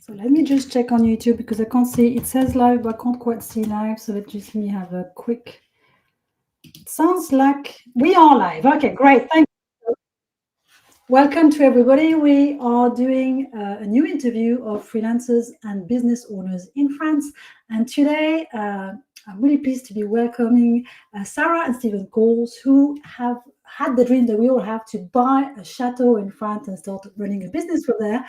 So let me just check on YouTube because I can't see. It says live, but I can't quite see live. So let's just me have a quick. It sounds like we are live. Okay, great. Thank you. Welcome to everybody. We are doing a new interview of freelancers and business owners in France. And today, I'm really pleased to be welcoming Sara and Stephen Cole, who have had the dream that we all have to buy a chateau in France and start running a business from there.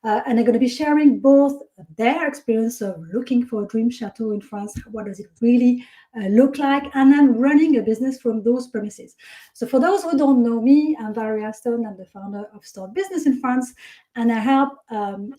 And they're going to be sharing both their experience of looking for a dream chateau in France, what does it really look like, and then running a business from those premises. So for those who don't know me, I'm Valeria Stone. I'm the founder of Start Business in France, and I help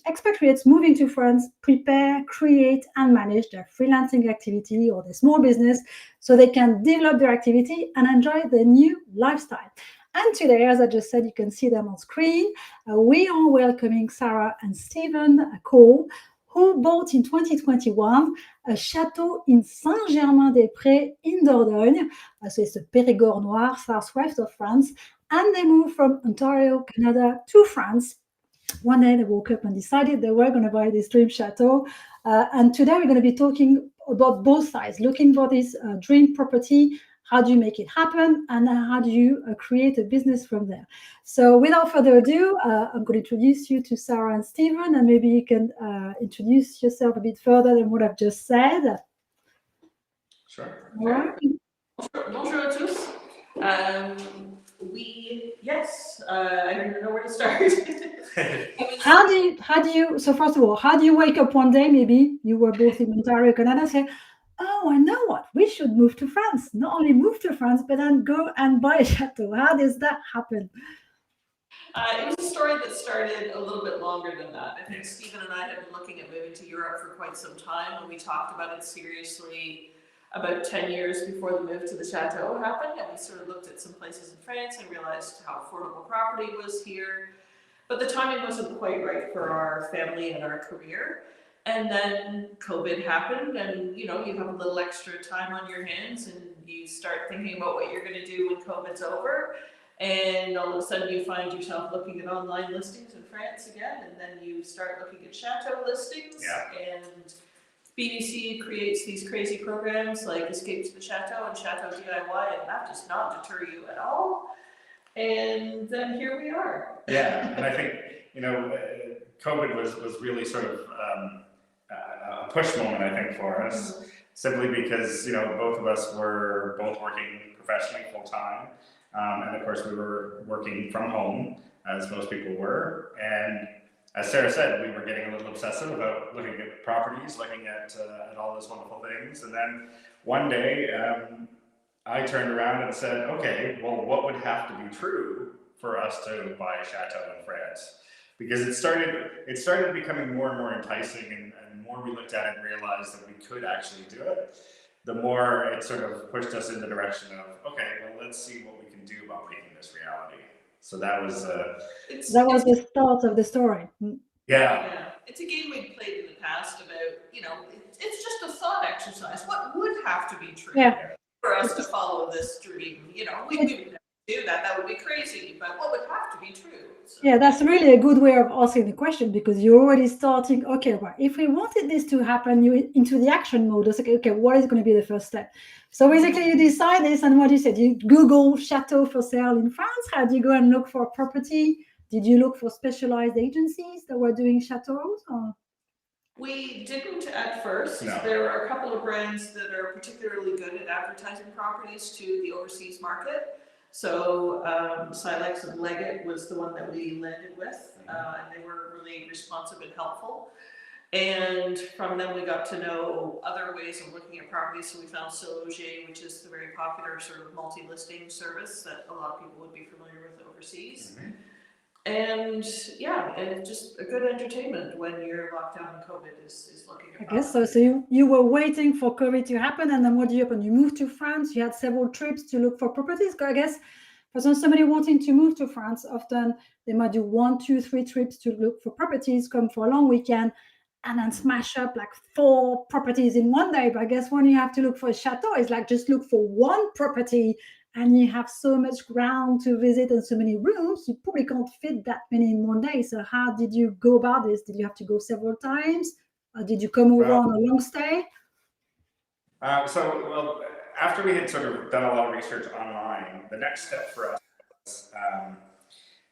expatriates moving to France prepare, create, and manage their freelancing activity or their small business so they can develop their activity and enjoy their new lifestyle. And today, as I just said, you can see them on screen. We are welcoming Sara and Stephen Cole, who bought in 2021 a chateau in Saint-Germain-des-Prés in Dordogne. So it's the Périgord Noir, southwest of France. And they moved from Ontario, Canada to France. One day they woke up and decided they were going to buy this dream chateau. And today we're going to be talking about both sides, looking for this dream property. How do you make it happen? And how do you create a business from there? So without further ado, I'm going to introduce you to Sara and Stephen, and maybe you can introduce yourself a bit further than what I've just said. Sure. Right. Bonjour à tous. I don't even know where to start. How do you, so first of all, how do you wake up one day, maybe you were both in Ontario, Canada, say, oh, I know what, we should move to France. Not only move to France, but then go and buy a chateau. How does that happen? It was a story that started a little bit longer than that. I think Stephen and I had been looking at moving to Europe for quite some time, and we talked about it seriously about 10 years before the move to the chateau happened. And we sort of looked at some places in France and realized how affordable property was here. But the timing wasn't quite right for our family and our career. And then COVID happened, and you have a little extra time on your hands, and you start thinking about what you're going to do when COVID's over. And all of a sudden you find yourself looking at online listings in France again, and then you start looking at chateau listings. Yeah. And BBC creates these crazy programs like Escape to the Chateau and Chateau DIY, and that does not deter you at all. And then here we are. Yeah, and I think COVID was really sort of a push moment, I think, for us, simply because both of us were both working professionally full time, and of course we were working from home, as most people were, and as Sarah said, we were getting a little obsessive about looking at properties, looking at all those wonderful things, and then one day I turned around and said, okay, well, what would have to be true for us to buy a chateau in France? Because it started becoming more and more enticing, and the more we looked at it and realized that we could actually do it, the more it sort of pushed us in the direction of, okay, well, let's see what we can do about making this reality. So that was the start of the story. Yeah. It's a game we'd played in the past about, it's just a thought exercise. What would have to be true for us to follow this dream? We would never do that. That would be crazy. But what would have to be true? So. Yeah, that's really a good way of asking the question, because you're already starting, okay, well, if we wanted this to happen, you into the action mode. It's like, okay, what is going to be the first step? So basically you decide this, and what you said, you Google chateau for sale in France. How do you go and look for a property? Did you look for specialized agencies that were doing chateaus? Or? We didn't at first. No. There are a couple of brands that are particularly good at advertising properties to the overseas market. So Silex and Leggett was the one that we landed with, and they were really responsive and helpful. And from them we got to know other ways of looking at properties. So we found Sologer, which is the very popular sort of multi-listing service that a lot of people would be familiar with overseas. Mm-hmm. And just a good entertainment when you're locked down in COVID is looking at I guess so. So you were waiting for COVID to happen, and then what do you happen? You moved to France. You had several trips to look for properties. I guess for somebody wanting to move to France, often they might do 1, 2, 3 trips to look for properties, come for a long weekend, and then smash up like 4 properties in one day. But I guess when you have to look for a chateau, it's like just look for one property and you have so much ground to visit and so many rooms, you probably can't fit that many in one day. So how did you go about this? Did you have to go several times? Or did you come over on a long stay? Well, after we had sort of done a lot of research online, the next step for us was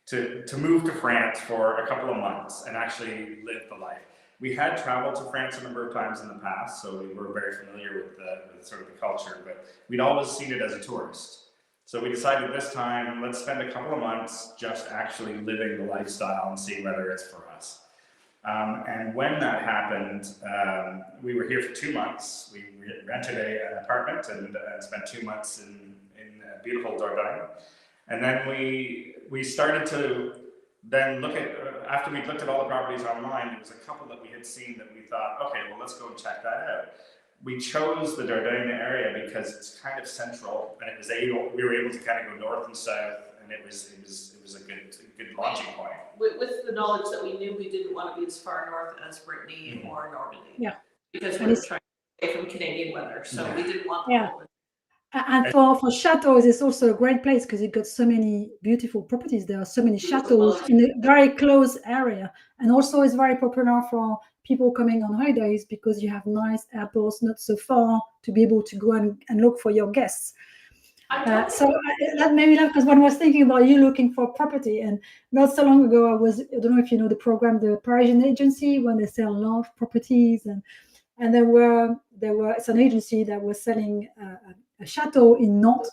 to move to France for a couple of months and actually live the life. We had traveled to France a number of times in the past, so we were very familiar with sort of the culture, but we'd always seen it as a tourist. So we decided this time, let's spend a couple of months just actually living the lifestyle and see whether it's for us. And when that happened, we were here for 2 months. We rented an apartment and spent 2 months in beautiful Dordogne. And then we started to then look at, after we'd looked at all the properties online, there was a couple that we had seen that we thought, okay, well, let's go and check that out. We chose the Dordogne area because it's kind of central, and we were able to kind of go north and south, and it was a good launching point. With the knowledge that we knew we didn't want to be as far north as Brittany or Normandy. Yeah. Because we were trying to stay from Canadian weather, so we didn't want the whole. And for Chateau, it's also a great place because you've got so many beautiful properties. There are so many chateaus in a very close area. And also it's very popular for people coming on holidays because you have nice airports not so far to be able to go and look for your guests. That made me laugh because when I was thinking about you looking for property, and not so long ago, I don't know if you know the program, the Parisian Agency, when they sell a lot of properties, and there were it's an agency that was selling a chateau in Nantes,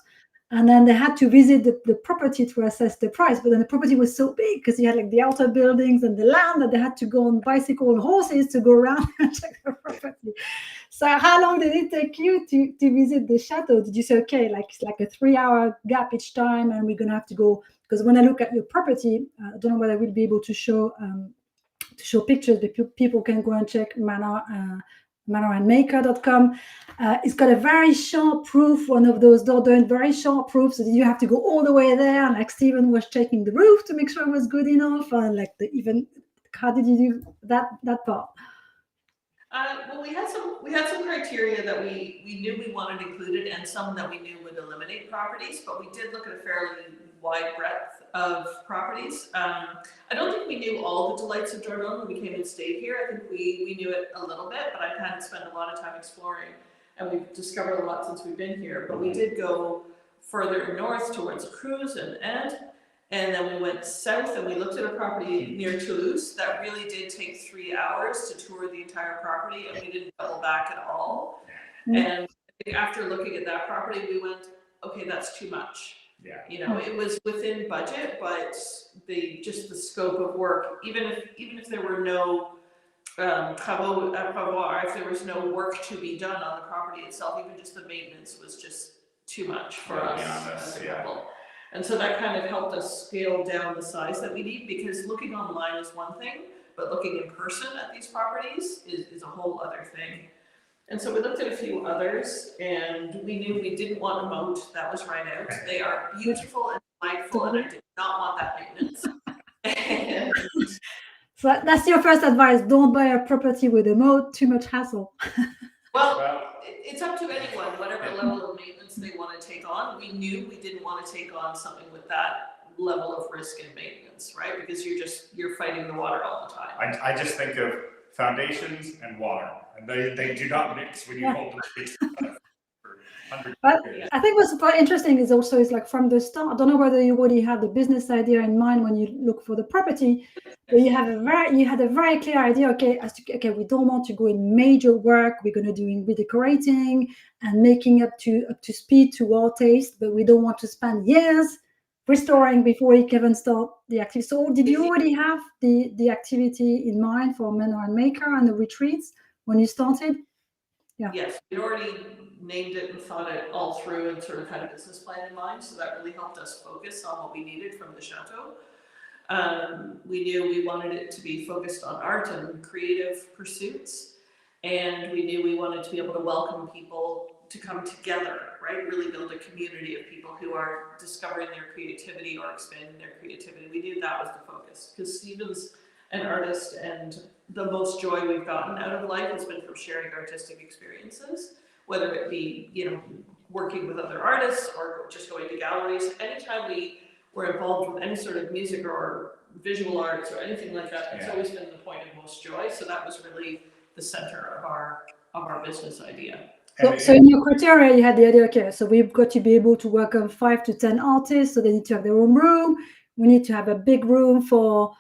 and then they had to visit the property to assess the price. But then the property was so big because you had like the outer buildings and the land that they had to go on bicycle and horses to go around and check the property. So how long did it take you to visit the chateau? Did you say, okay, like it's like a 3-hour gap each time, and we're gonna have to go? Because when I look at your property, I don't know whether we'll be able to show pictures, but people can go and check manorandmaker.com. It's got a very sharp roof, one of those Dordogne very sharp roofs. So you have to go all the way there. Like Stephen was checking the roof to make sure it was good enough. And like how did you do that part? Well, we had some criteria that we knew we wanted included, and some that we knew would eliminate properties. But we did look at a fairly wide breadth of properties. I don't think we knew all the delights of Dordogne when we came and stayed here. I think we knew it a little bit, but I hadn't spent a lot of time exploring, and we've discovered a lot since we've been here. But we did go further north towards Cruz and Ed, and then we went south and we looked at a property near Toulouse that really did take 3 hours to tour the entire property, and we didn't double back at all. And I think after looking at that property, we went, okay, that's too much. Yeah. You know, it was within budget, but the scope of work, even if there were no travaux à prévoir, if there was no work to be done on the property itself, even just the maintenance was just too much for us as a couple. And so that kind of helped us scale down the size that we need, because looking online is one thing, but looking in person at these properties is a whole other thing. And so we looked at a few others, and we knew we didn't want a moat. That was right out. They are beautiful and delightful, and I did not want that maintenance. So that's your first advice. Don't buy a property with a moat, too much hassle. Well, it's up to anyone, whatever level of maintenance they want to take on. We knew we didn't want to take on something with that level of risk and maintenance, right? Because you're fighting the water all the time. I just think of foundations and water, and they do not mix when you hold them together for hundreds of years. I think what's quite interesting is like from the start, I don't know whether you already had the business idea in mind when you look for the property, but you had a very clear idea. Okay, we don't want to go in major work. We're going to do redecorating and making up to speed to our taste, but we don't want to spend years restoring before you can start the activity. So did you already have the activity in mind for Manor Maker and the retreats when you started? Yeah. Yes, we already named it and thought it all through and sort of had a business plan in mind. So that really helped us focus on what we needed from the chateau. We knew we wanted it to be focused on art and creative pursuits. And we knew we wanted to be able to welcome people to come together, right? Really build a community of people who are discovering their creativity or expanding their creativity. We knew that was the focus, because Stephen's an artist, and the most joy we've gotten out of life has been from sharing artistic experiences, whether it be, working with other artists or just going to galleries. Anytime we were involved with any sort of music or visual arts or anything like that, it's always been the point of most joy. So that was really the center of our business idea. So in your criteria, you had the idea, okay, so we've got to be able to welcome 5 to 10 artists, so they need to have their own room. We need to have a big room for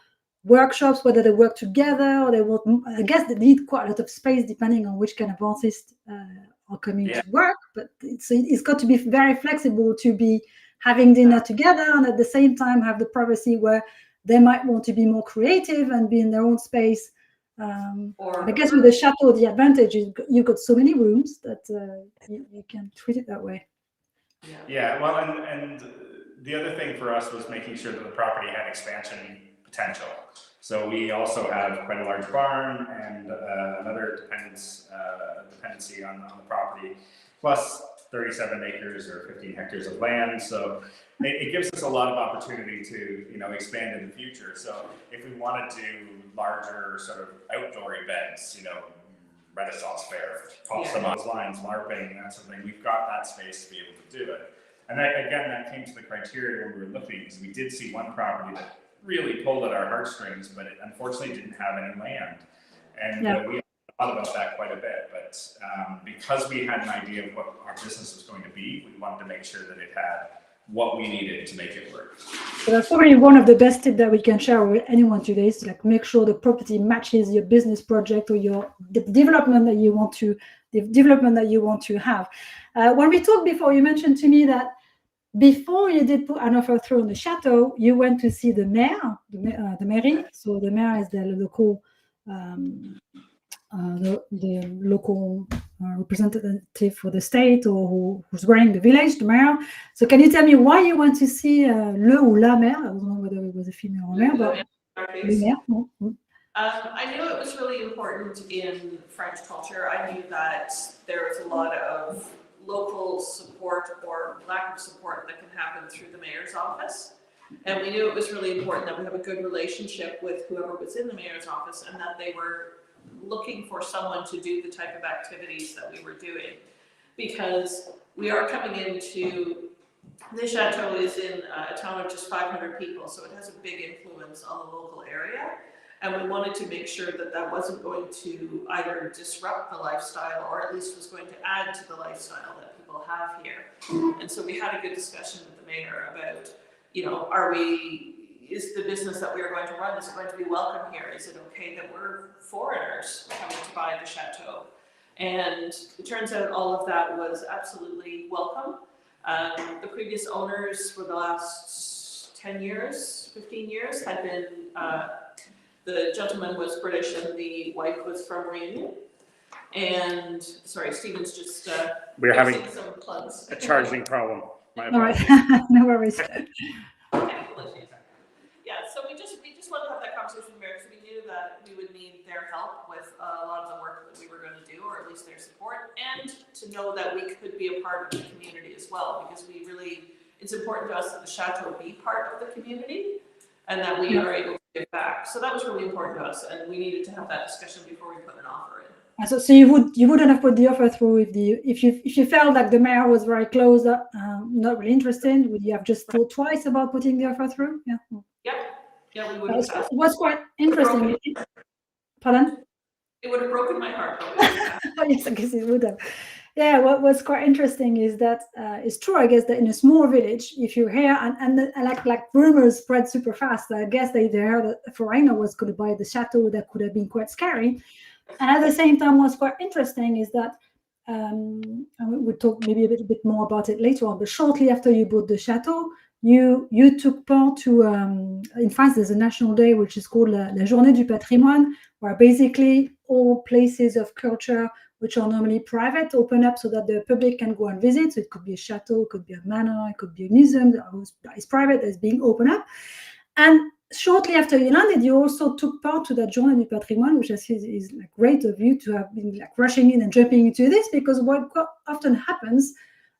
workshops, whether they work together or they want, I guess they need quite a lot of space depending on which kind of artists are coming to work, but it's got to be very flexible to be having dinner together and at the same time have the privacy where they might want to be more creative and be in their own space. I guess with the Chateau, the advantage is you've got so many rooms that you can treat it that way. Yeah, well, and the other thing for us was making sure that the property had expansion potential. So we also have quite a large barn and another dependency on the property, plus 37 acres or 15 hectares of land. So it gives us a lot of opportunity to, expand in the future. So if we wanted to larger sort of outdoor events, Renaissance Fair, some lines, LARPing, that sort of thing, we've got that space to be able to do it. And that came to the criteria when we were looking, because we did see one property that really pulled at our heartstrings, but it unfortunately didn't have any land. And we thought about that quite a bit, but because we had an idea of what our business was going to be, we wanted to make sure that it had what we needed to make it work. So that's probably one of the best tips that we can share with anyone today, is like make sure the property matches your business project or the development that you want to have. When we talked before, you mentioned to me that before you did put an offer through on the Chateau, you went to see the mayor, the mairie. So the mayor is the local representative for the state, or who's running the village, the mayor. So can you tell me why you went to see le ou la maire? I don't know whether it was a female or male, but le maire. I knew it was really important in French culture. I knew that there was a lot of local support or lack of support that can happen through the mayor's office. And we knew it was really important that we have a good relationship with whoever was in the mayor's office, and that they were looking for someone to do the type of activities that we were doing. Because we are coming into, the Chateau is in a town of just 500 people, so it has a big influence on the local area. And we wanted to make sure that that wasn't going to either disrupt the lifestyle, or at least was going to add to the lifestyle that people have here. And so we had a good discussion with the mayor about, is the business that we are going to run, is it going to be welcome here? Is it okay that we're foreigners coming to buy the Chateau? And it turns out all of that was absolutely welcome. The previous owners for the last 10 years, 15 years had been, the gentleman was British and the wife was from Reunion. And sorry, Stephen's just we're having some plugs. A charging problem. All right, no worries. Yeah, so we just wanted to have that conversation with Mary, so we knew that we would need their help with a lot of the work that we were going to do, or at least their support, and to know that we could be a part of the community as well, because it's important to us that the Chateau be part of the community, and that we are able to give back. So that was really important to us, and we needed to have that discussion before we put an offer in. So you wouldn't have put the offer through if you felt like the mayor was very close, not really interested. Would you have just thought twice about putting the offer through? Yeah, we would have. have. It was quite interesting. Pardon? It would have broken my heart. Yes, I guess it would have. Yeah, what's quite interesting is that it's true, I guess, that in a small village, if you're here and like rumors spread super fast, I guess they heard that a foreigner was going to buy the Chateau. That could have been quite scary. And at the same time, what's quite interesting is that, and we'll talk maybe a bit more about it later on, but shortly after you bought the Chateau, you took part to, in France, there's a national day which is called La Journée du Patrimoine, where basically all places of culture which are normally private open up so that the public can go and visit. So it could be a chateau, it could be a manor, it could be a museum that is private, that is being opened up. And shortly after you landed, you also took part to that Journée du Patrimoine, which is like great of you to have been like rushing in and jumping into this, because what often happens,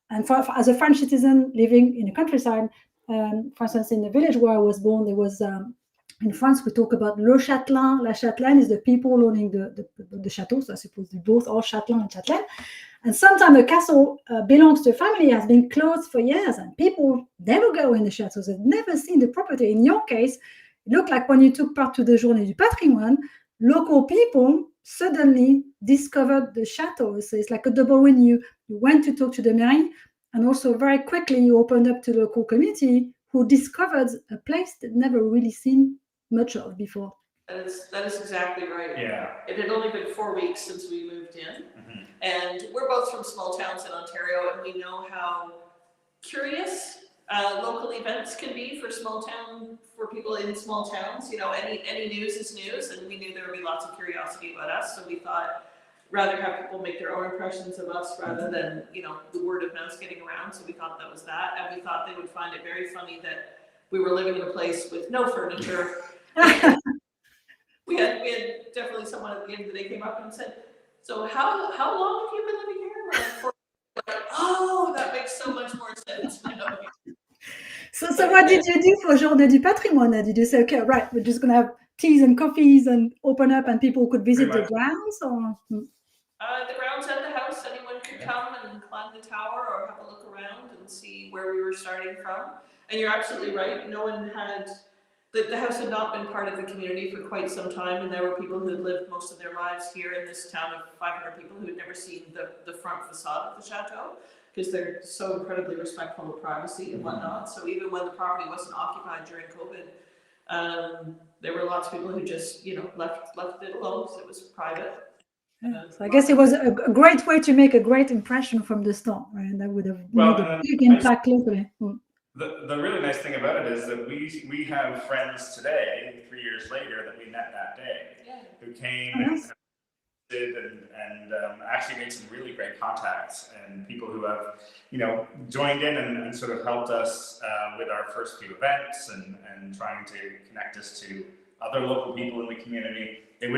and as a French citizen living in the countryside, for instance, in the village where I was born, there was, in France, we talk about le châtelain. La châtelaine is the people owning the chateau, so I suppose they both are châtelain and châtelaine. And sometimes the castle belongs to a family, has been closed for years, and people never go in the chateaux. They've never seen the property. In your case, it looked like when you took part to the Journée du Patrimoine, local people suddenly discovered the chateau. So it's like a double win. You went to talk to the mairie, and also very quickly you opened up to the local community who discovered a place they'd never really seen much of before. That is exactly right. Yeah. It had only been 4 weeks since we moved in, Mhm. and we're both from small towns in Ontario, and we know how curious local events can be for people in small towns. You know, any news is news, and we knew there would be lots of curiosity about us, so we thought rather have people make their own impressions of us rather than, you know, the word of mouth getting around. So we thought that was that, and we thought they would find it very funny that we were living in a place with no furniture. We had definitely someone at the end of the day came up and said, "So how long have you been living here?" We're like, "Oh, that makes so much more sense now." So what did you do for Journée du Patrimoine? Did you say, okay, right, we're just going to have teas and coffees and open up and people could visit the grounds? Or The grounds at the house, anyone could come and climb the tower or have a look around and see where we were starting from. And you're absolutely right, no one had, the house had not been part of the community for quite some time, and there were people who had lived most of their lives here in this town of 500 people who had never seen the front facade of the chateau, because they're so incredibly respectful of privacy and whatnot. So even when the property wasn't occupied during COVID, there were lots of people who just, you know, left it alone because it was private. So I guess it was a great way to make a great impression from the start, right? That would have made a big impact locally. The really nice thing about it is that we have friends today, 3 years later, that we met that day, who came and actually made some really great contacts, and people who have, you know, joined in and sort of helped us with our first few events and trying to connect us to other local people in the community. It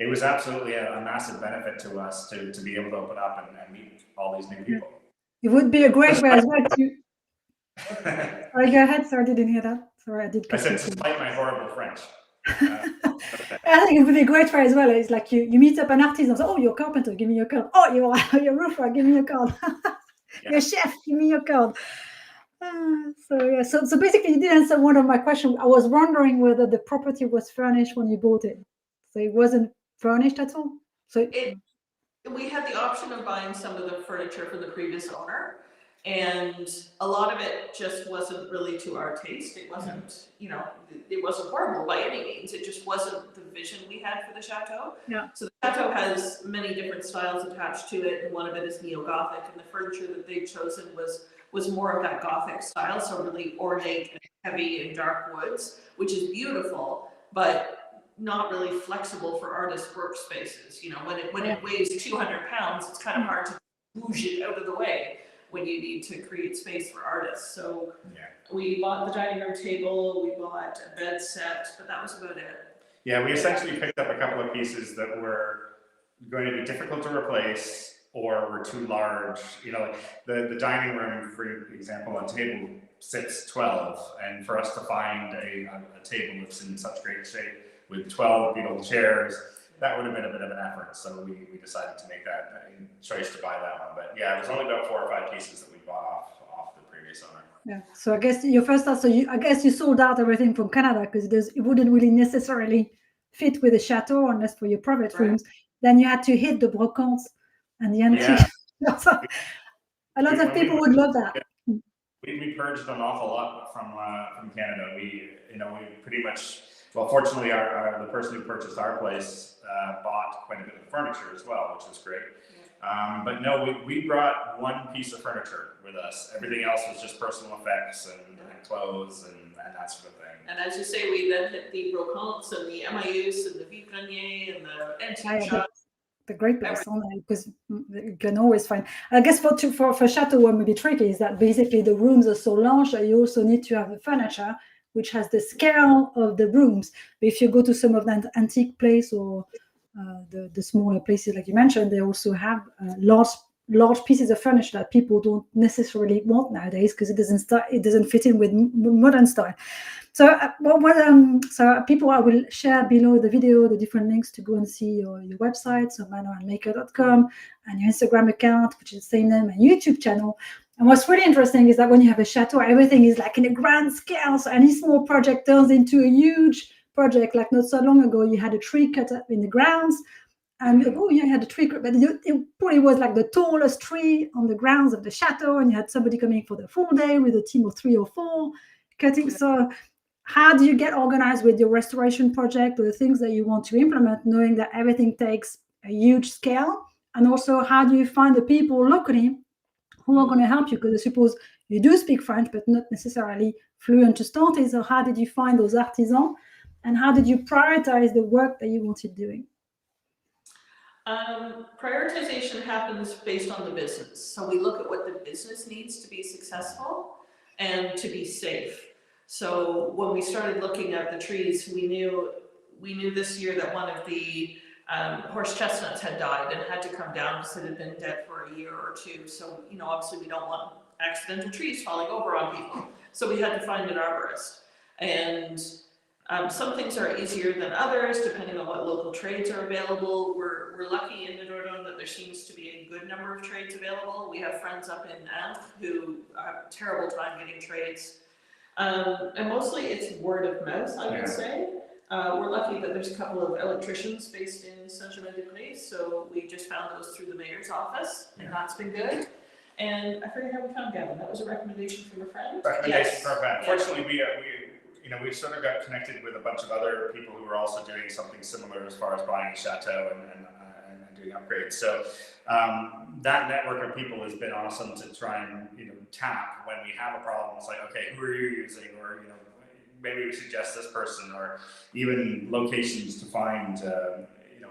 was absolutely a massive benefit to us to be able to open up and meet all these new people. It would be a great way as well to. Sorry, go ahead. Sorry, I didn't hear that. Sorry, I did. I said, despite my horrible French. I think it would be a great way as well. It's like you meet up an artist and say, "Oh, you're a carpenter, give me your card. Oh, you're a roofer, give me your card. You're a chef, give me your card." So basically, you did answer one of my questions. I was wondering whether the property was furnished when you bought it. So it wasn't furnished at all. So we had the option of buying some of the furniture from the previous owner, and a lot of it just wasn't really to our taste. It wasn't, you know, it wasn't horrible by any means. It just wasn't the vision we had for the chateau. Yeah. So the chateau has many different styles attached to it, and one of it is neo-Gothic, and the furniture that they'd chosen was more of that Gothic style, so really ornate and heavy and dark woods, which is beautiful, but not really flexible for artist workspaces. You know, when it weighs 200 pounds, it's kind of hard to push it out of the way when you need to create space for artists. So we bought the dining room table, we bought a bed set, but that was about it. Yeah, we essentially picked up a couple of pieces that were going to be difficult to replace or were too large. You know, like the dining room, for example, a table sits 12, and for us to find a table that's in such great shape with 12 beautiful chairs, that would have been a bit of an effort. So we decided to make that choice to buy that one. But yeah, it was only about 4 or 5 pieces that we bought off the previous owner. Yeah. So I guess your first thought, I guess you sold out everything from Canada because it wouldn't really necessarily fit with the chateau unless for your private rooms. Then you had to hit the brocantes and the antique. Yeah. A lot of people would love that. We purged an awful lot from Canada. We pretty much, well, fortunately, the person who purchased our place bought quite a bit of furniture as well, which was great. But no, we brought one piece of furniture with us. Everything else was just personal effects and clothes and that sort of thing. And as you say, we then hit the brocantes and the Emmaüs and the Vitranier and the antique shops. The great place online, because you can always find. I guess for Chateau, what may be tricky is that basically the rooms are so large that you also need to have the furniture which has the scale of the rooms. But if you go to some of the antique place or the smaller places like you mentioned, they also have large large pieces of furniture that people don't necessarily want nowadays because it doesn't fit in with modern style. So, so people, I will share below the video the different links to go and see your website, so manorandmaker.com, and your Instagram account, which is the same name, and YouTube channel. And what's really interesting is that when you have a chateau, everything is like in a grand scale. So any small project turns into a huge project. Like not so long ago, you had a tree cut up in the grounds, and you had a tree, but it probably was like the tallest tree on the grounds of the chateau, and you had somebody coming for the full day with a team of 3 or 4 cutting. So how do you get organized with your restoration project or the things that you want to implement, knowing that everything takes a huge scale? And also, how do you find the people locally who are going to help you? Because I suppose you do speak French, but not necessarily fluent to start it. So how did you find those artisans? And how did you prioritize the work that you wanted doing? Prioritization happens based on the business. So we look at what the business needs to be successful and to be safe. So when we started looking at the trees, we knew this year that one of the horse chestnuts had died and had to come down because it had been dead for a year or 2. So, obviously we don't want accidental trees falling over on people. So we had to find an arborist. And some things are easier than others, depending on what local trades are available. We're lucky in the Dordogne that there seems to be a good number of trades available. We have friends up in Amph who have a terrible time getting trades. And mostly it's word of mouth, I would say. We're lucky that there's a couple of electricians based in Saint-Germain-des-Prés, so we just found those through the mayor's office, and that's been good. And I forget how we found Gavin. That was a recommendation from a friend? Recommendation from a friend. Fortunately, we sort of got connected with a bunch of other people who were also doing something similar as far as buying a chateau and doing upgrades. So that network of people has been awesome to try and tap when we have a problem. It's like, okay, who are you using, or maybe we suggest this person, or even locations to find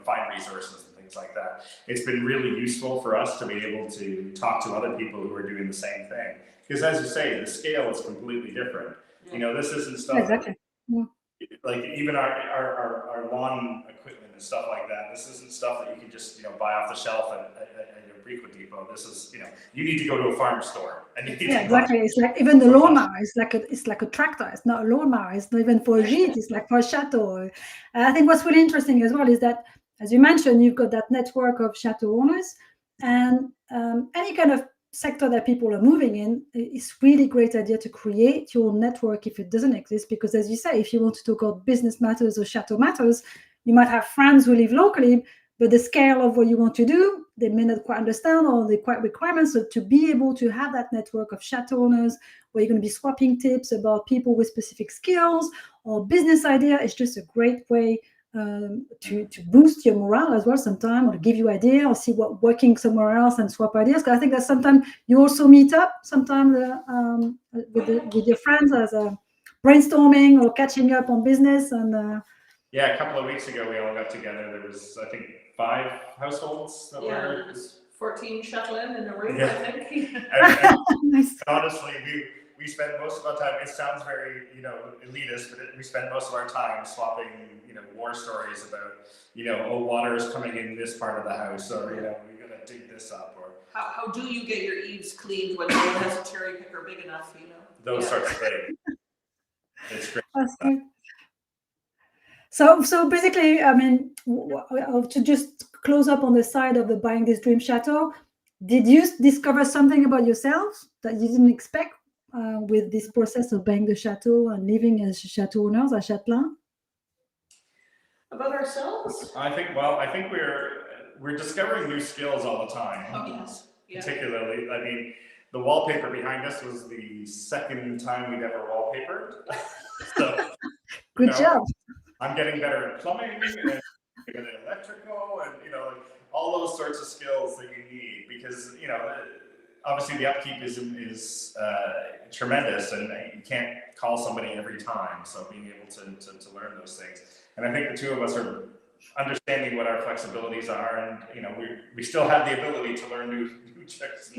find resources and things like that. It's been really useful for us to be able to talk to other people who are doing the same thing, because as you say, the scale is completely different. This isn't stuff exactly. like even our lawn equipment and stuff like that. This isn't stuff that you can just buy off the shelf at your Brico Depot. This is you need to go to a farm store and you need to exactly. It's like even the lawnmower. It's like a tractor. It's not a lawnmower. It's not even for a gîte. It's like for a chateau. I think what's really interesting as well is that, as you mentioned, you've got that network of chateau owners, and any kind of sector that people are moving in, it's really great idea to create your network if it doesn't exist, because as you say, if you want to talk about business matters or chateau matters, you might have friends who live locally, but the scale of what you want to do, they may not quite understand, or the quite requirements. So to be able to have that network of chateau owners where you're going to be swapping tips about people with specific skills or business idea, is just a great way to boost your morale as well sometimes, or to give you idea or see what working somewhere else and swap ideas. Because I think that sometimes you also meet up sometimes with your friends as a brainstorming or catching up on business. And a couple of weeks ago we all got together. There was, I think, 5 households that were... it was 14 Chatelaine in a room, I think. and nice. Honestly, we spend most of our time, it sounds very, elitist, but we spend most of our time swapping, war stories about, water is coming in this part of the house, or, we're going to dig this up, or... How do you get your eaves cleaned when no one has a cherry picker big enough, Those sorts of things. It's great. That's good. So basically, I mean, to just close up on the side of the buying this dream chateau, did you discover something about yourselves that you didn't expect with this process of buying the chateau and living as chateau owners at Chatelain? About ourselves? I think we're discovering new skills all the time. Oh, yes. Yeah. Particularly, I mean, the wallpaper behind us was the second time we'd ever wallpapered. So, good job. I'm getting better at plumbing and getting at electrical, and all those sorts of skills that you need, because obviously the upkeep is tremendous, and you can't call somebody every time. So being able to learn those things, and I think the two of us are understanding what our flexibilities are, and we still have the ability to learn new tricks.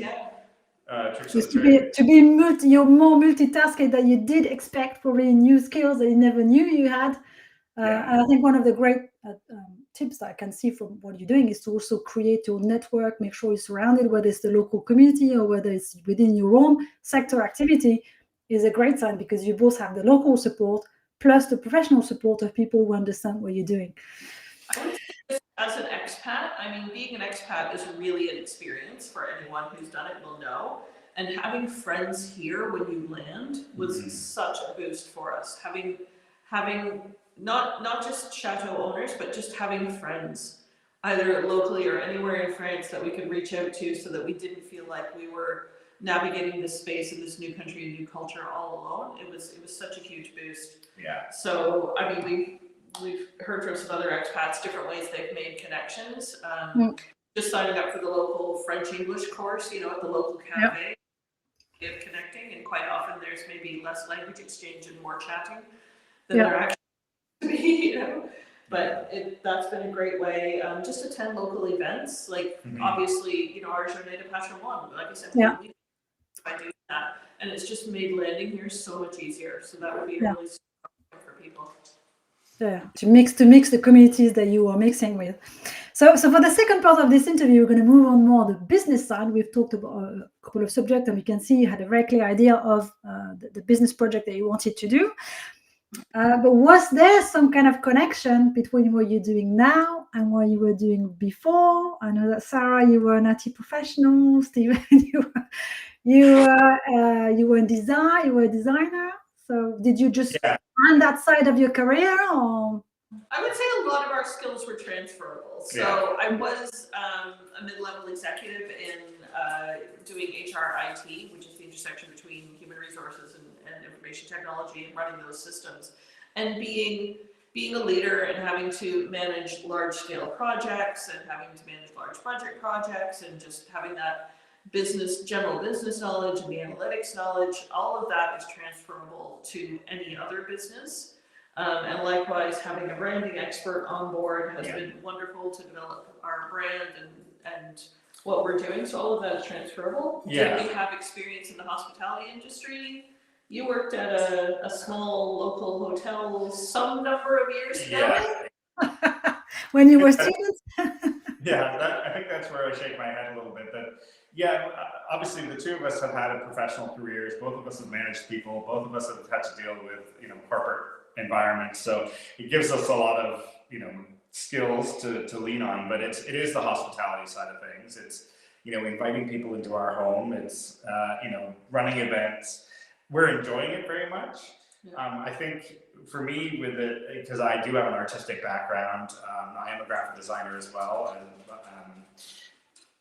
Just you're more multitasking than you did expect, probably new skills that you never knew you had. And I think one of the great tips that I can see from what you're doing is to also create your network, make sure you're surrounded, whether it's the local community or whether it's within your own sector activity, is a great sign because you both have the local support plus the professional support of people who understand what you're doing. I would say as an expat, I mean, being an expat is really an experience for anyone who's done it will know. And having friends here when you land was such a boost for us. Having not just Chateau owners, but just having friends, either locally or anywhere in France that we could reach out to, so that we didn't feel like we were navigating this space in this new country and new culture all alone. It was such a huge boost. Yeah. So I mean, we've heard from some other expats different ways they've made connections. Just signing up for the local French English course, you know, at the local cafe, of connecting, and quite often there's maybe less language exchange and more chatting than there actually be, you know. But that's been a great way. Just attend local events, like obviously, you know, our Journée de Patrimoine, like I said, I do that, and it's just made landing here so much easier. So that would be a really strong for people. Yeah, to mix the communities that you are mixing with. So for the second part of this interview, we're going to move on more the business side. We've talked about a couple of subjects, and we can see you had a very clear idea of the business project that you wanted to do. But was there some kind of connection between what you're doing now and what you were doing before? I know that Sara, you were an IT professional. Stephen, you were in design. You were a designer. So did you just find that side of your career, or? I would say a lot of our skills were transferable. So I was a mid-level executive in doing HR IT, which is the intersection between human resources and information technology, and running those systems. And being a leader and having to manage large-scale projects and having to manage large budget projects and just having that general business knowledge and the analytics knowledge, all of that is transferable to any other business. And likewise, having a branding expert on board has been wonderful to develop our brand and what we're doing. So all of that is transferable. Did we have experience in the hospitality industry? You worked at a small local hotel some number of years ago. When you were students? I think that's where I shake my head a little bit. But obviously the two of us have had professional careers. Both of us have managed people. Both of us have had to deal with, you know, corporate environments. So it gives us a lot of, you know, skills to lean on. But it is the hospitality side of things. It's, you know, inviting people into our home. It's you know, running events. We're enjoying it very much. I think for me, with it, because I do have an artistic background, I am a graphic designer as well,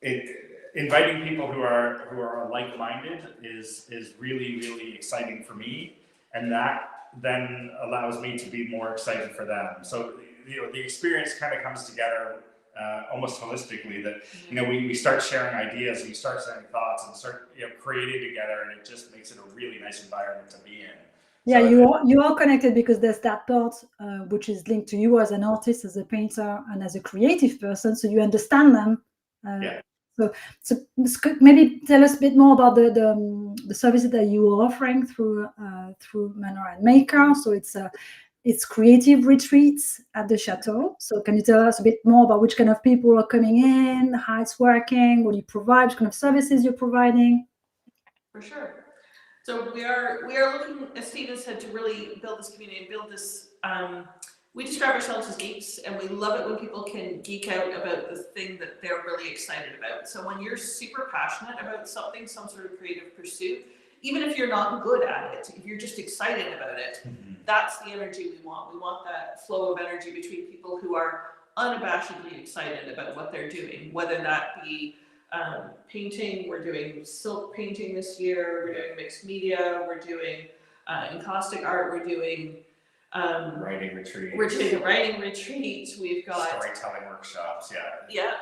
and inviting people who are like-minded is really, really exciting for me, and that then allows me to be more excited for them. So, you know, the experience kind of comes together almost holistically, that, you know, we start sharing ideas, we start sharing thoughts, and start, you know, creating together, and it just makes it a really nice environment to be in. Yeah, so you are connected because there's that part which is linked to you as an artist, as a painter, and as a creative person. So you understand them. So maybe tell us a bit more about the services that you are offering through Manor Maker. So it's creative retreats at the Chateau. So can you tell us a bit more about which kind of people are coming in, how it's working, what you provide, what kind of services you're providing? For sure. So we are looking, as Stephen said, to really build this community and build this. We describe ourselves as geeks, and we love it when people can geek out about the thing that they're really excited about. So when you're super passionate about something, some sort of creative pursuit, even if you're not good at it, if you're just excited about it, that's the energy we want. We want that flow of energy between people who are unabashedly excited about what they're doing, whether that be painting. We're doing silk painting this year, we're doing mixed media, we're doing encaustic art, we're doing writing retreats. We're doing writing retreats. We've got storytelling workshops.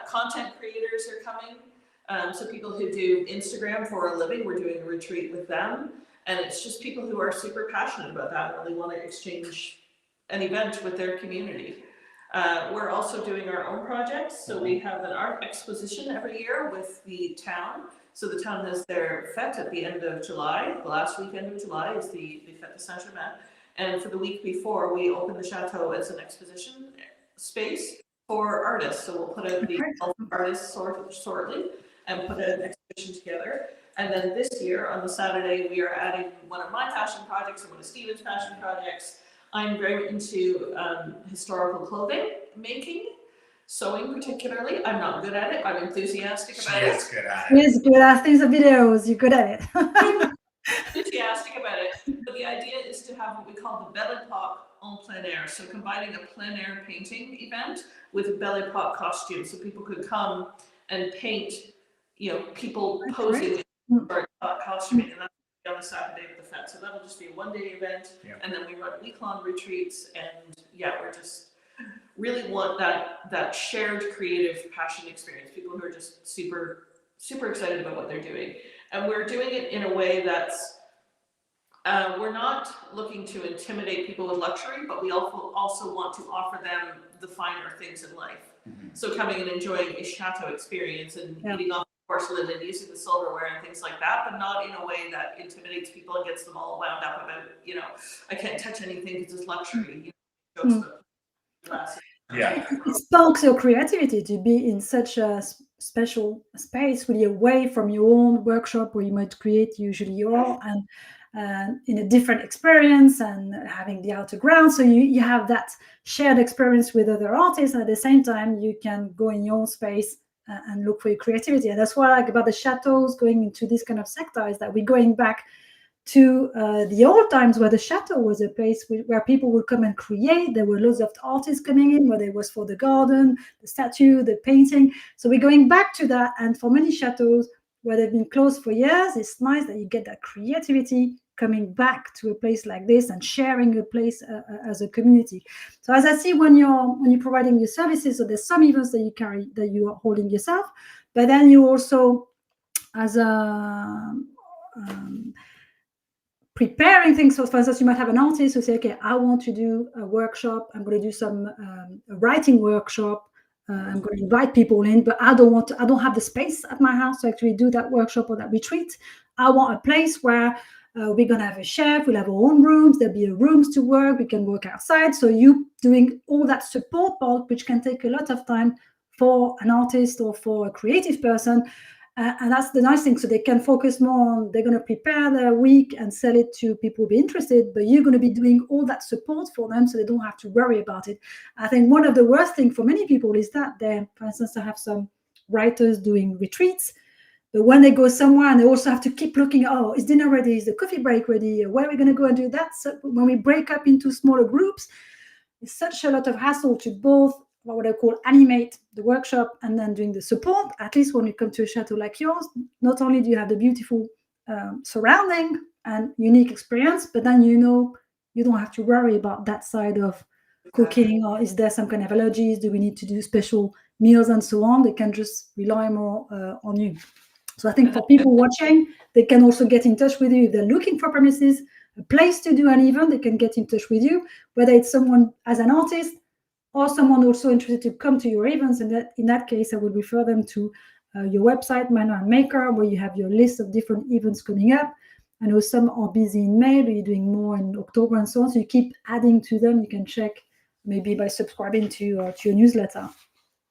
Content creators are coming. So people who do Instagram for a living, we're doing a retreat with them, and it's just people who are super passionate about that and really want to exchange an event with their community. We're also doing our own projects. So we have an art exposition every year with the town. So the town has their fete at the end of July. The last weekend of July is the Fête de Saint-Germain. And for the week before, we opened the Chateau as an exposition space for artists. So we'll put out the artists shortly and put an exhibition together. And then this year on the Saturday, we are adding one of my passion projects and one of Stephen's passion projects. I'm very into historical clothing making, sewing particularly. I'm not good at it. I'm enthusiastic about it. She is good at She it. is good at things, the videos. You're good at it. Enthusiastic about it. But the idea is to have what we call the Belle Époque en plein air. So combining a plein air painting event with a Belle Époque costume. So people could come and paint, people posing in costuming. And that's on the Saturday of the Fête. So that'll just be a one-day event. Yeah. And then we run week-long retreats. And we're just really want that shared creative passion experience. People who are just super, super excited about what they're doing. And we're doing it in a way that's, we're not looking to intimidate people with luxury, but we also want to offer them the finer things in life. Mm-hmm. So coming and enjoying a Chateau experience and eating off porcelain and using the silverware and things like that, but not in a way that intimidates people and gets them all wound up about, I can't touch anything because it's luxury. It sparks your creativity to be in such a special space, really away from your own workshop where you might create usually your, and in a different experience and having the outer ground. So you have that shared experience with other artists, and at the same time you can go in your own space and look for your creativity. And that's what I like about the Chateaus going into this kind of sector, is that we're going back to the old times where the Chateau was a place where people would come and create. There were loads of artists coming in, whether it was for the garden, the statue, the painting. So we're going back to that. And for many chateaus where they've been closed for years, it's nice that you get that creativity coming back to a place like this and sharing a place as a community. So as I see, when you're providing your services, so there's some events that you are holding yourself, but then you also, as a preparing things. So for instance, you might have an artist who say, okay, I want to do a workshop. I'm going to do some a writing workshop. I'm going to invite people in, but I don't have the space at my house to actually do that workshop or that retreat. I want a place where we're going to have a chef, we'll have our own rooms, there'll be rooms to work, we can work outside. So you doing all that support part, which can take a lot of time for an artist or for a creative person. And that's the nice thing. So they can focus more on, they're going to prepare their week and sell it to people who be interested, but you're going to be doing all that support for them so they don't have to worry about it. I think one of the worst things for many people is that for instance, I have some writers doing retreats, but when they go somewhere and they also have to keep looking, oh, is dinner ready? Is the coffee break ready? Where are we going to go and do that? So when we break up into smaller groups, it's such a lot of hassle to both what I call animate the workshop and then doing the support. At least when you come to a chateau like yours, not only do you have the beautiful surrounding and unique experience, but then you don't have to worry about that side of cooking, or is there some kind of allergies? Do we need to do special meals and so on? They can just rely more on you. So I think for people watching, they can also get in touch with you. If they're looking for premises, a place to do an event, they can get in touch with you, whether it's someone as an artist or someone also interested to come to your events. And in that case, I would refer them to your website, Manor Maker, where you have your list of different events coming up. I know some are busy in May, but you're doing more in October and so on. So you keep adding to them. You can check maybe by subscribing to your newsletter.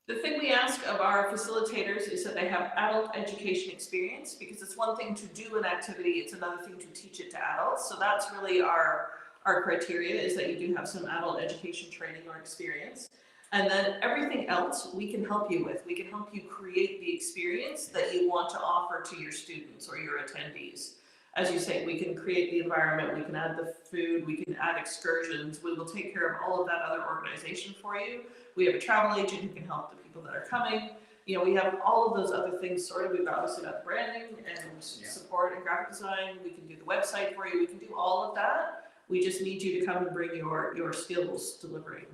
The thing we ask of our facilitators is that they have adult education experience, because it's one thing to do an activity, it's another thing to teach it to adults. So that's really our criteria, is that you do have some adult education training or experience. And then everything else we can help you with. We can help you create the experience that you want to offer to your students or your attendees. As you say, we can create the environment, we can add the food, we can add excursions, we will take care of all of that other organization for you. We have a travel agent who can help the people that are coming. We have all of those other things sorted. We've obviously got branding and support and graphic design. We can do the website for you. We can do all of that. We just need you to come and bring your skills delivering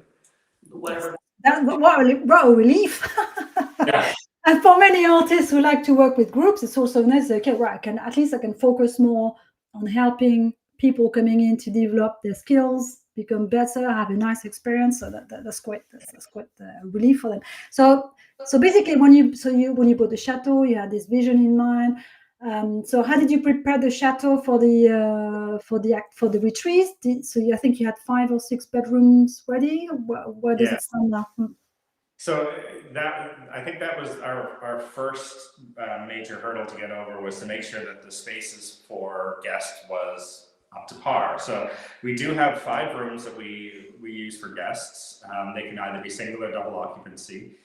whatever. What a relief. Yeah. And for many artists who like to work with groups, it's also nice. Okay, right, I can focus more on helping people coming in to develop their skills, become better, have a nice experience. So that's quite a relief for them. So basically, when you bought the chateau, you had this vision in mind. So how did you prepare the chateau for the retreat? I think you had 5 or 6 bedrooms ready. Where does it stand now? So I think that was our first major hurdle to get over, was to make sure that the spaces for guests was up to par. So we do have 5 rooms that we use for guests. They can either be single or double occupancy.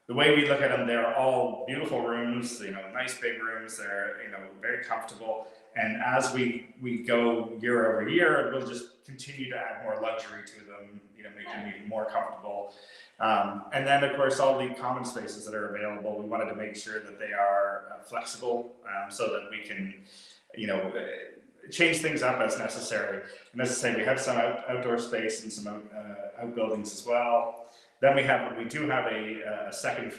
The way we look at them, they're all beautiful rooms, nice big rooms. They're, very comfortable. And as we go year over year, we'll just continue to add more luxury to them, make them even more comfortable. And then, of course, all the common spaces that are available, we wanted to make sure that they are flexible, so that we can, change things up as necessary. And as I say, we have some outdoor space and some outbuildings as well. Then we do have a third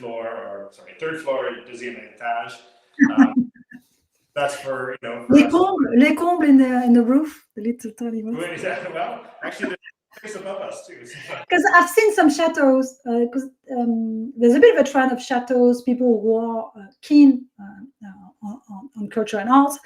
floor, deuxième étage. That's for, Les combles in the roof, the little tiny ones. Well, actually, there's above us too. Because I've seen some chateaus, because there's a bit of a trend of chateaus, people who are keen on culture and art,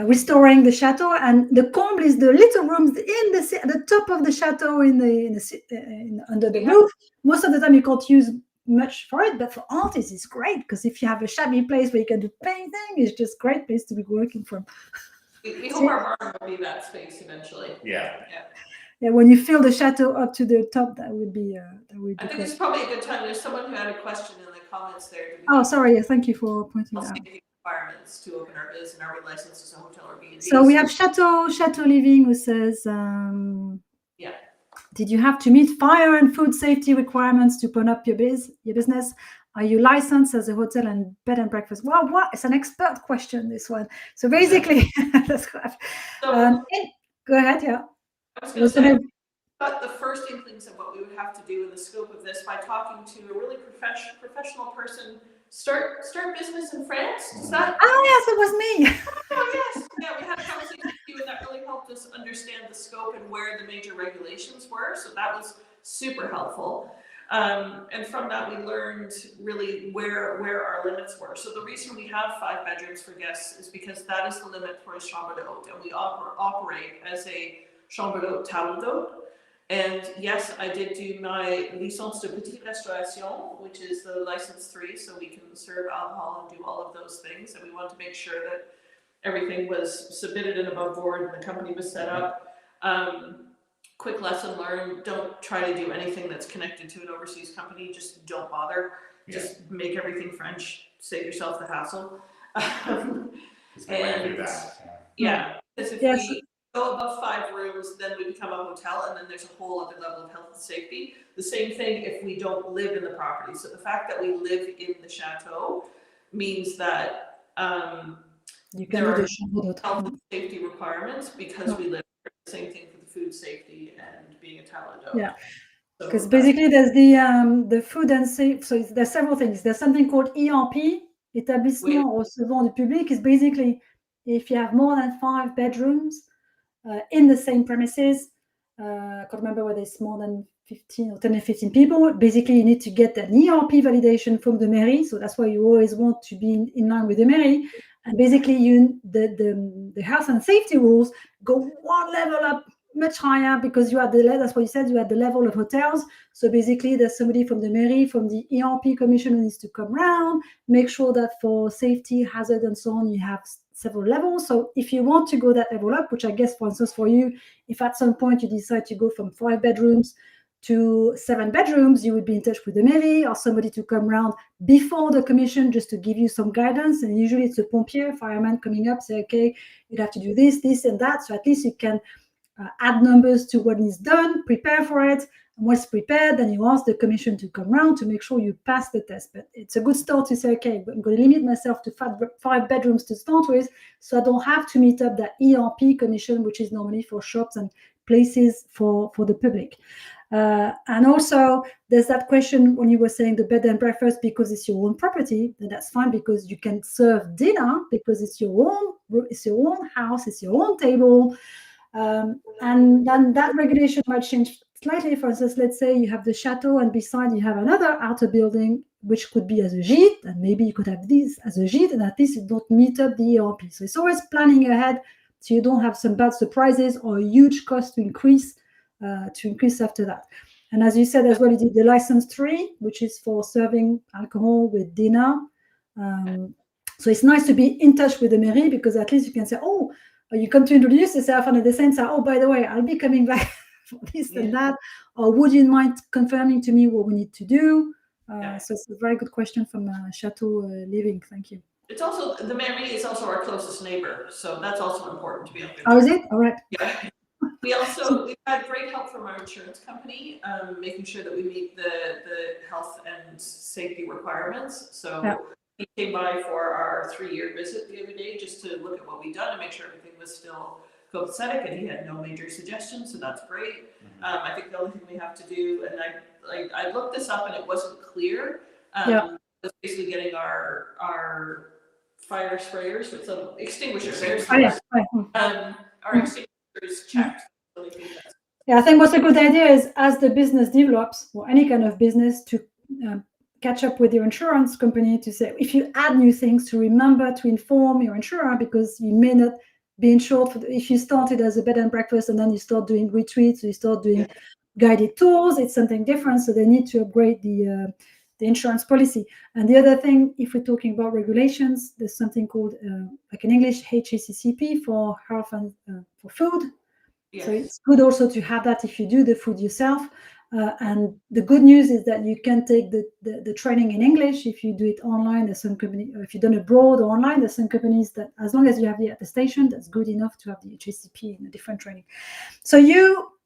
restoring the chateau, and the comble is the little rooms at the top of the chateau under the roof. Most of the time you can't use much for it, but for artists it's great, because if you have a shabby place where you can do painting, it's just a great place to be working from. We hope our barn will be that space eventually. Yeah. When you fill the chateau up to the top, that would be I think it's probably a good time. There's someone who had a question in the comments there. Oh, sorry. Thank you for pointing that out. Requirements to open our business, and are we licensed as a hotel or B&B? So we have Chateau Living, who says, did you have to meet fire and food safety requirements to open up your business? Are you licensed as a hotel and bed and breakfast? Wow, it's an expert question, this one. So basically, that's correct. Go ahead, yeah. I was going to say, but the first inklings of what we would have to do in the scope of this by talking to a really professional person. Start business in France. Does that? Oh yes, it was me. Oh yes, yeah. We had a conversation with you, and that really helped us understand the scope and where the major regulations were. So that was super helpful. And from that, we learned really where our limits were. So the reason we have 5 bedrooms for guests is because that is the limit for a chambre d'hôte, and we operate as a chambre d'hôte table d'hôte. And yes, I did do my licence de petite restauration, which is the license 3, so we can serve alcohol and do all of those things. And we wanted to make sure that everything was submitted and above board and the company was set up. Quick lesson learned, don't try to do anything that's connected to an overseas company. Just don't bother. Just make everything French. Save yourself the hassle. And do that. Because if we go above 5 rooms, then we become a hotel, and then there's a whole other level of health and safety. The same thing if we don't live in the property. So the fact that we live in the chateau means that there are health and safety requirements because we live there. The same thing for the food safety and being a table d'hôte. Yeah. Because basically there's the food and safety. So there's several things. There's something called ERP, établissement recevant du public. Is basically if you have more than 5 bedrooms in the same premises, I can't remember whether it's more than 10 or 15 people. Basically, you need to get an ERP validation from the mairie. So that's why you always want to be in line with the mairie. And basically, the health and safety rules go one level up, much higher, because you are that's what you said, you are at the level of hotels. So basically, there's somebody from the mairie, from the ERP commission, who needs to come around, make sure that for safety, hazard, and so on, you have several levels. So if you want to go that level up, which I guess, for instance, for you, if at some point you decide to go from 5 bedrooms to 7 bedrooms, you would be in touch with the mairie or somebody to come around before the commission just to give you some guidance. And usually it's a pompier, fireman coming up, say, okay, you'd have to do this, this, and that. So at least you can add numbers to what is done, prepare for it. And once prepared, then you ask the commission to come around to make sure you pass the test. But it's a good start to say, okay, I'm going to limit myself to 5 bedrooms to start with, so I don't have to meet up that ERP commission, which is normally for shops and places for the public. And also, there's that question when you were saying the bed and breakfast, because it's your own property, then that's fine, because you can serve dinner because it's your own house, it's your own table. And then that regulation might change slightly. For instance, let's say you have the chateau and beside you have another outer building which could be as a gîte, and maybe you could have this as a gîte, and at least you don't meet up the ERP. So it's always planning ahead so you don't have some bad surprises or a huge cost to increase after that. And as you said as well, you did the license 3, which is for serving alcohol with dinner. So it's nice to be in touch with the mairie, because at least you can say, oh, you come to introduce yourself, and at the same time, oh, by the way, I'll be coming back for this and that. Or would you mind confirming to me what we need to do? So it's a very good question from Chateau Living. Thank you. It's also, the mairie is also our closest neighbor, so that's also important to be able to. Oh, is it? All right. Yeah. We've had great help from our insurance company, making sure that we meet the health and safety requirements. So he came by for our 3-year visit the other day just to look at what we'd done and make sure everything was still copacetic, and he had no major suggestions, so that's great. I think the only thing we have to do, and I looked this up and it wasn't clear, was basically getting our fire sprayers with some extinguishers. Our extinguishers checked. Yeah, I think what's a good idea is, as the business develops, or any kind of business, to catch up with your insurance company to say, if you add new things, to remember to inform your insurer, because you may not be insured if you started as a bed and breakfast and then you start doing retreats, or you start doing guided tours. It's something different, so they need to upgrade the insurance policy. And the other thing, if we're talking about regulations, there's something called, like in English, HACCP for health and for food. Yes. So it's good also to have that if you do the food yourself. And the good news is that you can take the training in English if you do it online. There's some company, if you've done abroad or online, there's some companies that, as long as you have the attestation, that's good enough to have the HACCP in a different training. So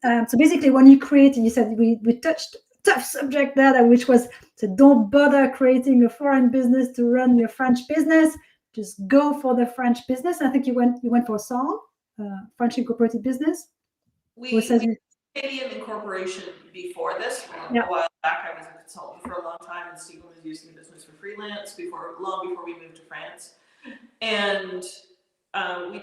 so basically, when you create, you said we touched tough subject there, which was to don't bother creating a foreign business to run your French business. Just go for the French business. I think you went for Sara, French incorporated business. We Canadian incorporation before this. A while back, I was a consultant for a long time, and Stephen was using the business for freelance long before we moved to France. And we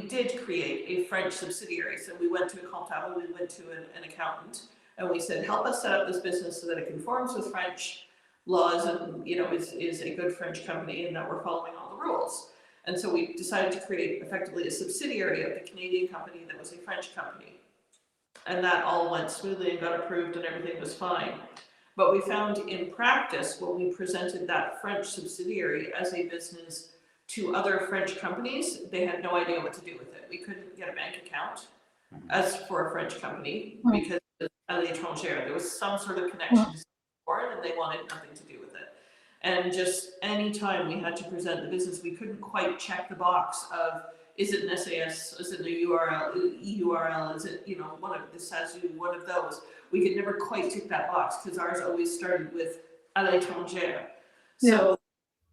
did create a French subsidiary. So we went to a comptable, we went to an accountant, and we said, help us set up this business so that it conforms with French laws and, is a good French company and that we're following all the rules. And so we decided to create effectively a subsidiary of the Canadian company that was a French company. And that all went smoothly and got approved and everything was fine. But we found in practice, when we presented that French subsidiary as a business to other French companies, they had no idea what to do with it. We couldn't get a bank account as for a French company because à l'étranger, there was some sort of connection to foreign, and they wanted nothing to do with it. And just any time we had to present the business, we couldn't quite check the box of, is it an SAS, is it a URL, EURL, is it, one of the SASU, one of those. We could never quite tick that box because ours always started with à l'étranger. So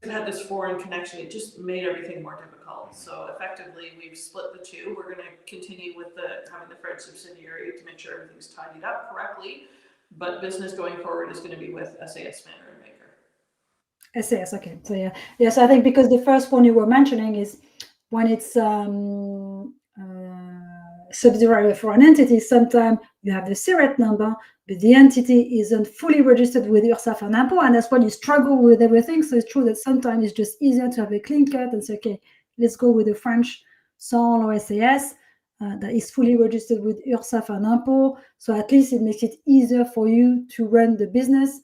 it had this foreign connection. It just made everything more difficult. So effectively, we've split the two. We're going to continue with having the French subsidiary to make sure everything's tidied up correctly. But business going forward is going to be with SAS Manor Maker. SAS, okay. So yes, I think because the first one you were mentioning is when it's subsidiary for an entity, sometimes you have the SIRET number, but the entity isn't fully registered with URSSAF and IMPO, and that's when you struggle with everything. So it's true that sometimes it's just easier to have a clean cut and say, okay, let's go with the French SAL or SAS that is fully registered with URSSAF and IMPO. So at least it makes it easier for you to run the business.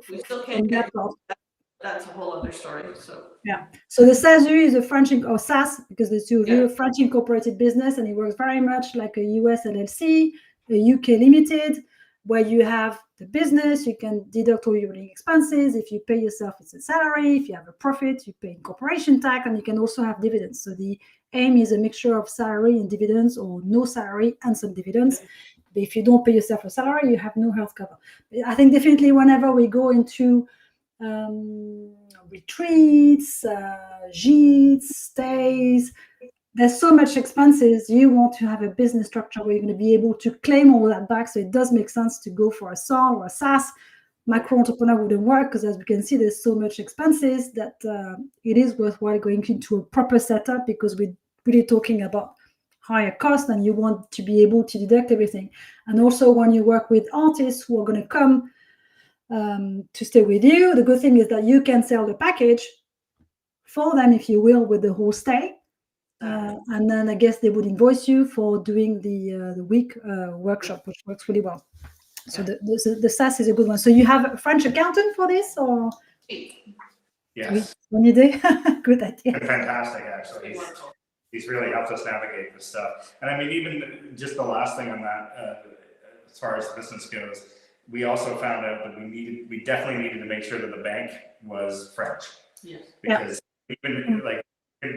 We still can't get that's a whole other story. So the SASU is a French or SAS, because the two of you are French incorporated business, and it works very much like a US LLC, a UK limited, where you have the business, you can deduct all your living expenses. If you pay yourself, it's a salary. If you have a profit, you pay incorporation tax, and you can also have dividends. So the aim is a mixture of salary and dividends, or no salary and some dividends. But if you don't pay yourself a salary, you have no health cover. I think definitely whenever we go into retreats, gîtes, stays, there's so much expenses. You want to have a business structure where you're going to be able to claim all that back. So it does make sense to go for a SAL or a SAS. Micro entrepreneur wouldn't work because, as we can see, there's so much expenses that it is worthwhile going into a proper setup, because we're really talking about higher cost and you want to be able to deduct everything. And also when you work with artists who are going to come to stay with you. The good thing is that you can sell the package for them, if you will, with the whole stay. And then I guess they would invoice you for doing the week workshop, which works really well. So the SaaS is a good one. So you have a French accountant for this, or? Yes. One idea. Good idea. Fantastic, actually. He's really helped us navigate this stuff. And I mean, even just the last thing on that, as far as business goes, we also found out that we definitely needed to make sure that the bank was French. Yes. Because even like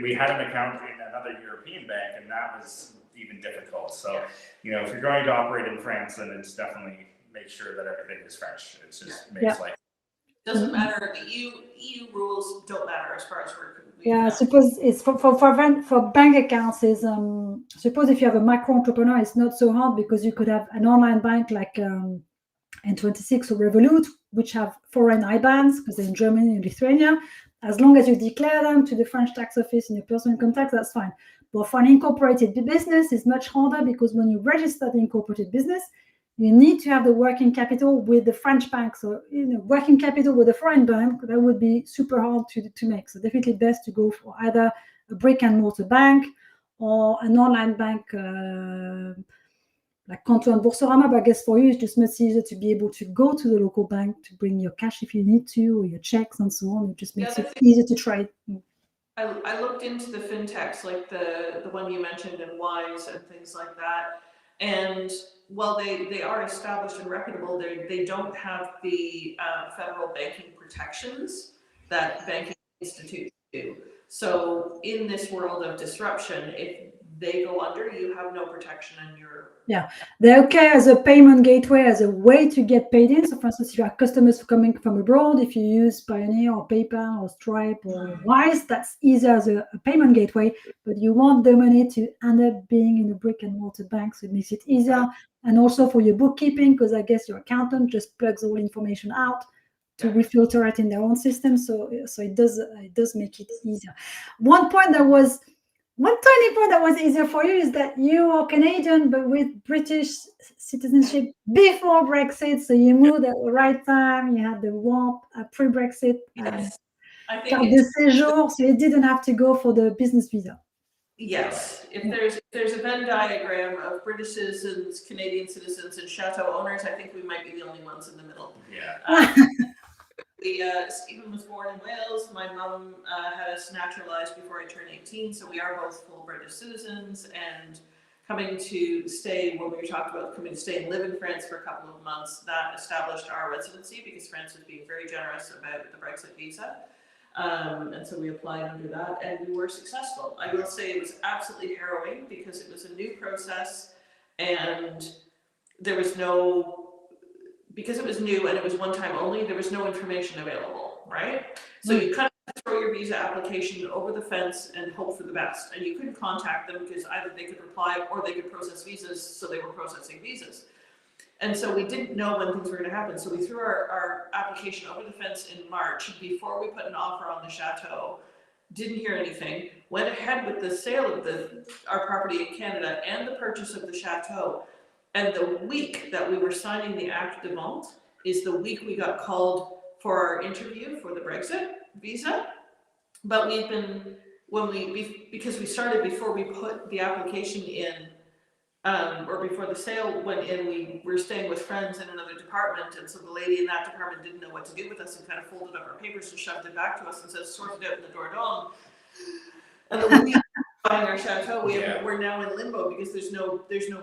we had an account in another European bank, and that was even difficult. So, you know, if you're going to operate in France, then it's definitely make sure that everything is French. It just makes life. Doesn't matter. The EU rules don't matter as far as we're concerned. Yeah, I suppose it's for bank accounts is suppose if you have a micro entrepreneur, it's not so hard because you could have an online bank like N26 or Revolut, which have foreign IBANs because they're in Germany and Lithuania. As long as you declare them to the French tax office in your personal income tax, that's fine. But for an incorporated business, it's much harder because when you register the incorporated business, you need to have the working capital with the French bank. So, you know, working capital with a foreign bank, that would be super hard to make. So definitely best to go for either a brick and mortar bank or an online bank like Chateau and Boursorama. But I guess for you, it's just much easier to be able to go to the local bank to bring your cash if you need to, or your checks and so on. It just makes it easier to trade. I looked into the fintechs, like the one you mentioned, and Wise and things like that. And while they are established and reputable, they don't have the federal banking protections that banking institutions do. So in this world of disruption, if they go under, you have no protection in your... Yeah, they're okay as a payment gateway, as a way to get paid in. So for instance, if you have customers coming from abroad, if you use Pioneer or PayPal or Stripe or Wise, that's easier as a payment gateway, but you want the money to end up being in a brick and mortar bank, so it makes it easier. And also for your bookkeeping, because I guess your accountant just plugs all information out to refilter it in their own system. So it does make it easier. One tiny point that was easier for you is that you are Canadian, but with British citizenship before Brexit. So you moved at the right time. You had the warp pre-Brexit carte de séjour, so you didn't have to go for the business visa. Yes, if there's a Venn diagram of British citizens, Canadian citizens, and Chateau owners, I think we might be the only ones in the middle. Yeah. Stephen was born in Wales. My mom had us naturalized before I turned 18, so we are both full British citizens. And coming to stay, when we were talking about coming to stay and live in France for a couple of months, that established our residency because France was being very generous about the Brexit visa. And so we applied under that, and we were successful. I will say it was absolutely harrowing because it was a new process, and there was because it was new and it was one time only, there was no information available, right? So you kind of throw your visa application over the fence and hope for the best. And you couldn't contact them because either they could reply or they could process visas, so they were processing visas. And so we didn't know when things were going to happen. So we threw our application over the fence in March before we put an offer on the Chateau, didn't hear anything, went ahead with the sale of our property in Canada and the purchase of the Chateau. And the week that we were signing the acte de vente is the week we got called for our interview for the Brexit visa. But because we started before we put the application in, or before the sale went in, we were staying with friends in another department, and so the lady in that department didn't know what to do with us and kind of folded up our papers and shoved it back to us and said, sort it out in the Dordogne. And the week buying our Chateau, we're now in limbo because there's no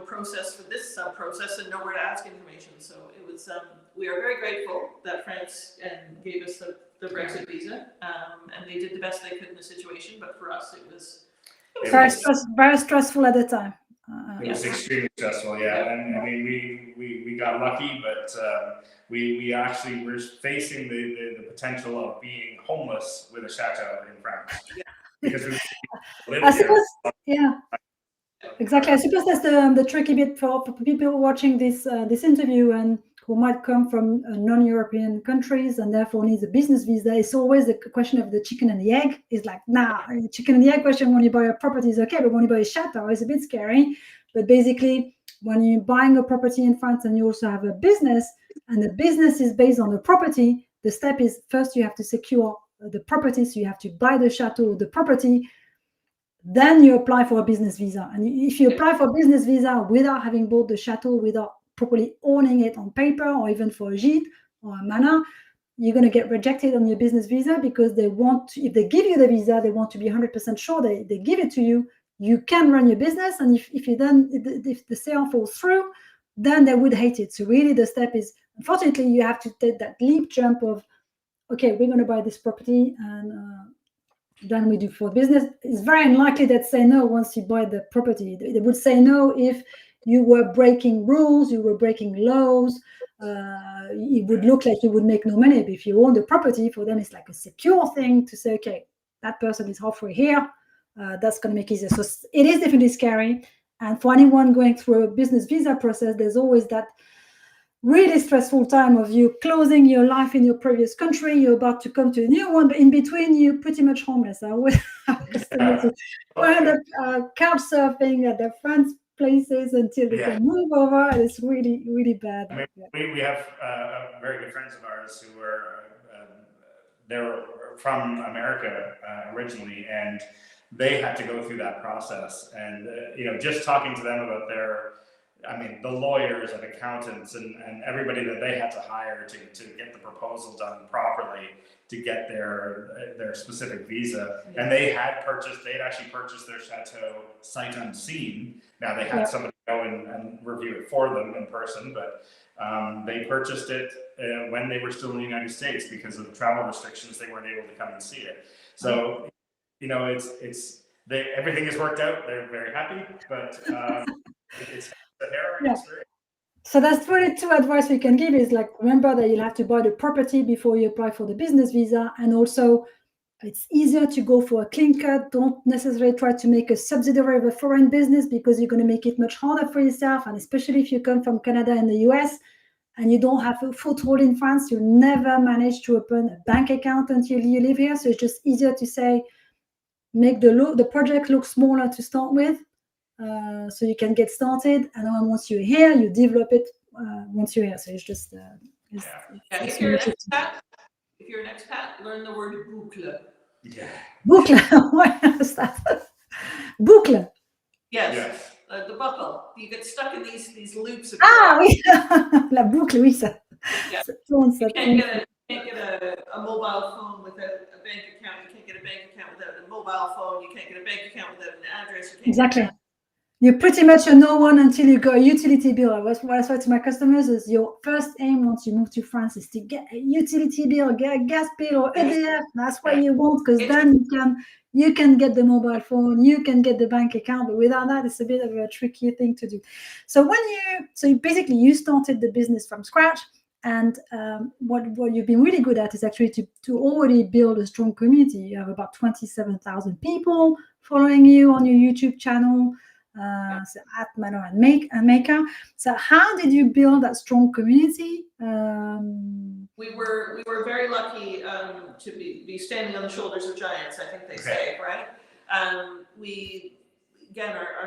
process for this sub-process and nowhere to ask information. So it was we are very grateful that France gave us the Brexit visa, and they did the best they could in the situation. But for us, it was very stressful at the time. It was extremely stressful, and I mean we got lucky, but we actually were facing the potential of being homeless with a Chateau in France. Because we I suppose, exactly. I suppose that's the tricky bit for people watching this interview and who might come from non-European countries and therefore needs a business visa. It's always the question of the chicken and the egg. It's like, chicken and the egg question when you buy a property is okay, but when you buy a Chateau, it's a bit scary. But basically, when you're buying a property in France and you also have a business, and the business is based on the property, the step is first you have to secure the property, so you have to buy the chateau, the property, then you apply for a business visa. And if you apply for a business visa without having bought the chateau, without properly owning it on paper, or even for a gîte or a manor, you're going to get rejected on your business visa, because they want to, if they give you the visa, they want to be 100% sure they give it to you. You can run your business, and if the sale falls through, then they would hate it. So really the step is, unfortunately, you have to take that leap jump of, okay, we're going to buy this property, and then we do for business. It's very unlikely that say no once you buy the property. They would say no if you were breaking rules, you were breaking laws. It would look like you would make no money. But if you own the property, for them it's like a secure thing to say, okay, that person is halfway here. That's going to make it easier. So it is definitely scary. And for anyone going through a business visa process, there's always that really stressful time of you closing your life in your previous country, you're about to come to a new one, but in between you're pretty much homeless. I always have customers who end up couch surfing at their friends' places until they can move over, and it's really, really bad. I mean, we have very good friends of ours who are they're from America originally, and they had to go through that process. And just talking to them about the lawyers and accountants and everybody that they had to hire to get the proposal done properly to get their specific visa. And they'd actually purchased their chateau sight unseen. Now they had somebody go and review it for them in person, but they purchased it when they were still in the United States. Because of the travel restrictions, they weren't able to come and see it. So, everything has worked out. They're very happy, but it's a harrowing experience. So that's really two advice we can give is, like, remember that you'll have to buy the property before you apply for the business visa. And also it's easier to go for a clean cut. Don't necessarily try to make a subsidiary of a foreign business, because you're going to make it much harder for yourself. And especially if you come from Canada and the US and you don't have a foothold in France, you'll never manage to open a bank account until you live here. So it's just easier to say, make the project look smaller to start with, so you can get started, and then once you're here, you develop it once you're here. So it's just if you're an expat, learn the word boucle. Boucle. What is that? Boucle. Yes. The buckle. You get stuck in these loops of oui. La boucle, oui, ça. Yeah. Ça can't get a mobile phone without a bank account. You can't get a bank account without a mobile phone. You can't get a bank account without an address. Exactly. You're pretty much a no one until you got a utility bill. What I say to my customers is, your first aim once you move to France is to get a utility bill, get a gas bill, or EDF. That's what you want, because then you can get the mobile phone, you can get the bank account, but without that, it's a bit of a tricky thing to do. So basically you started the business from scratch, and what you've been really good at is actually to already build a strong community. You have about 27,000 people following you on your YouTube channel. So at Manor Maker. So how did you build that strong community? We were very lucky to be standing on the shoulders of giants, I think they say, right? Our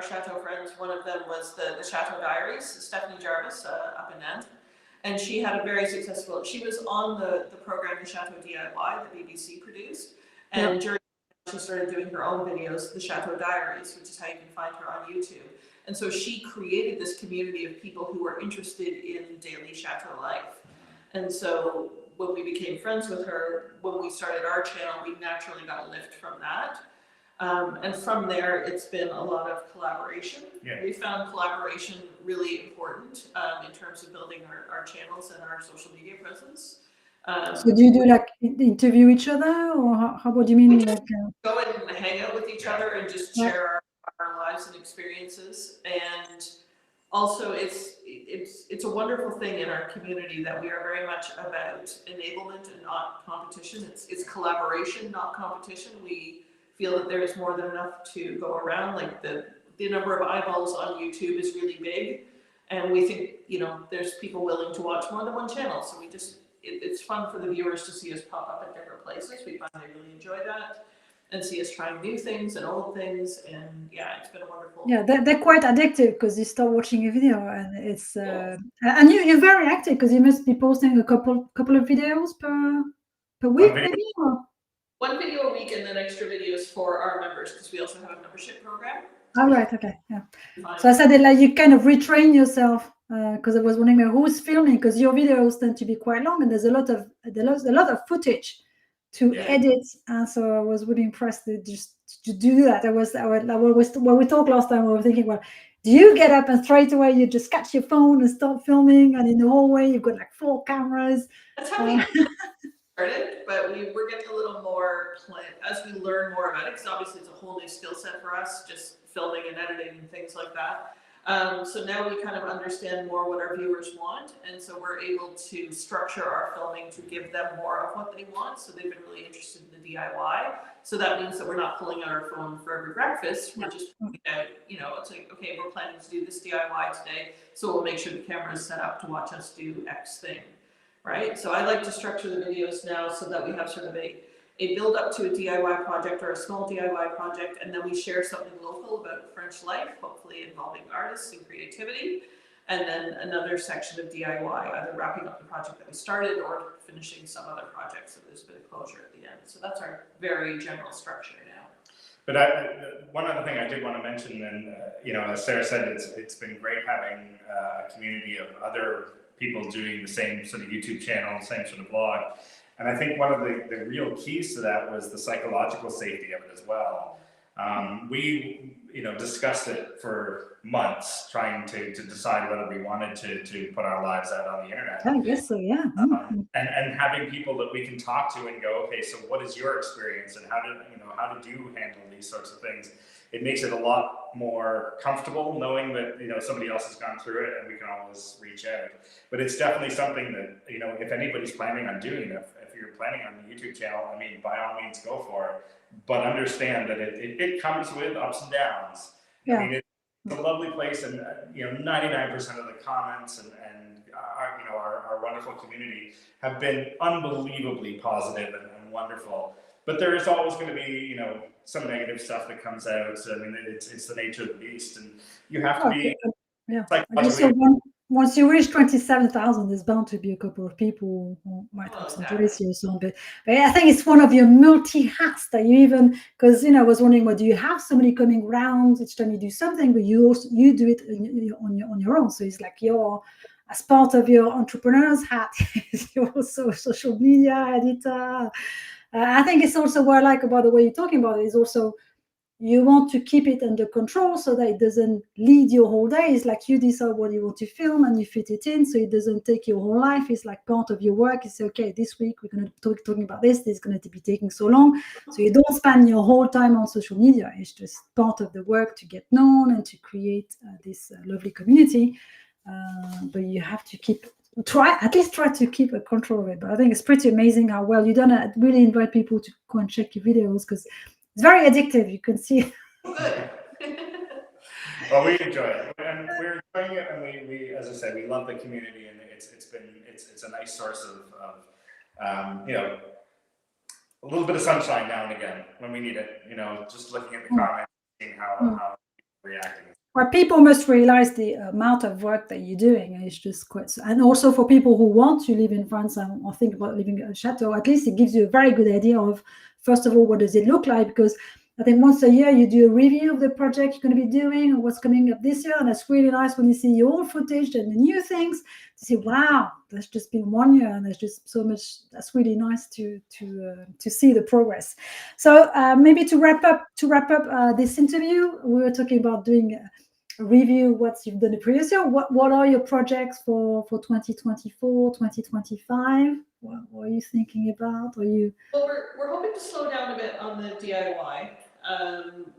Chateau friends, one of them was the Chateau Diaries, Stephanie Jarvis up in Nantes. And she had she was on the program, the Chateau DIY, the BBC produced. And during she started doing her own videos, the Chateau Diaries, which is how you can find her on YouTube. And so she created this community of people who were interested in daily Chateau life. And so when we became friends with her, when we started our channel, we naturally got a lift from that. And from there, it's been a lot of collaboration. We found collaboration really important in terms of building our channels and our social media presence. So do you do like interview each other, or how what do you mean? We just go and hang out with each other and just share our lives and experiences. And also it's a wonderful thing in our community that we are very much about enablement and not competition. It's collaboration, not competition. We feel that there is more than enough to go around. Like the number of eyeballs on YouTube is really big, and we think there's people willing to watch more than one channel. So it's fun for the viewers to see us pop up at different places. We find they really enjoy that. and see us trying new things and old things. And yeah, it's been a wonderful. Yeah, they're quite addictive because you start watching a video and it's and you're very active because you must be posting a couple of videos per week, maybe. Or? One video a week and then extra videos for our members because we also have a membership program. Oh, right, okay, yeah. So I said that like you kind of retrain yourself because I was wondering who's filming because your videos tend to be quite long and there's a lot of footage to edit, and so I was really impressed to do that. When we talked last time, we were thinking, well, do you get up and straight away you just catch your phone and start filming, and in the hallway you've got like 4 cameras? That's how we started, but we're getting a little more as we learn more about it, because obviously it's a whole new skill set for us, just filming and editing and things like that. So now we kind of understand more what our viewers want, and so we're able to structure our filming to give them more of what they want. So they've been really interested in the DIY. So that means that we're not pulling out our phone for every breakfast. We're just putting out, it's like, okay, we're planning to do this DIY today, so we'll make sure the camera is set up to watch us do X thing, right? So I like to structure the videos now so that we have sort of a build up to a DIY project or a small DIY project, and then we share something local about French life, hopefully involving artists and creativity, and then another section of DIY, either wrapping up the project that we started or finishing some other project, so there's a bit of closure at the end. So that's our very general structure now. But one other thing I did want to mention, and as Sarah said, it's been great having a community of other people doing the same sort of YouTube channel, same sort of blog. And I think one of the real keys to that was the psychological safety of it as well. We discussed it for months, trying to decide whether we wanted to put our lives out on the internet. I guess so, yeah. And having people that we can talk to and go, okay, so what is your experience, and how did you handle these sorts of things? It makes it a lot more comfortable knowing that somebody else has gone through it, and we can always reach out. But it's definitely something that if anybody's planning on doing it, if you're planning on the YouTube channel, I mean, by all means, go for it. But understand that it comes with ups and downs. Yeah. I mean, it's a lovely place, and 99% of the comments and our wonderful community have been unbelievably positive and wonderful. But there is always going to be some negative stuff that comes out. I mean, it's the nature of the beast, and you have to be. Yeah. Once you reach 27,000, there's bound to be a couple of people who might have some jealousy or something. But I think it's one of your multi hats that you even, because I was wondering, well, do you have somebody coming round each time you do something, but you do it on your own? So it's like as part of your entrepreneur's hat, you're also a social media editor. I think it's also what I like about the way you're talking about it is also you want to keep it under control so that it doesn't lead your whole day. It's like you decide what you want to film and you fit it in so it doesn't take your whole life. It's like part of your work. You say, okay, this week we're going to talking about this. This is going to be taking so long. So you don't spend your whole time on social media. It's just part of the work to get known and to create this lovely community. But you have to at least try to keep a control of it. But I think it's pretty amazing how well you've done it. I really invite people to go and check your videos because it's very addictive. You can see. Good. Well, we enjoy it, and we're enjoying it, and we, as I said, we love the community, and it's a nice source of a little bit of sunshine now and again when we need it. Just looking at the comments, seeing how people are reacting. Well, people must realize the amount of work that you're doing, and it's just quite. And also for people who want to live in France or think about living at a chateau, at least it gives you a very good idea of, first of all, what does it look like? Because I think once a year you do a review of the project you're going to be doing or what's coming up this year, and it's really nice when you see your old footage and the new things to see, wow, that's just been 1 year, and there's just so much. That's really nice to see the progress. So maybe to wrap up this interview, we were talking about doing a review what you've done the previous year. What are your projects for 2024, 2025? What are you thinking about? Well, we're hoping to slow down a bit on the DIY.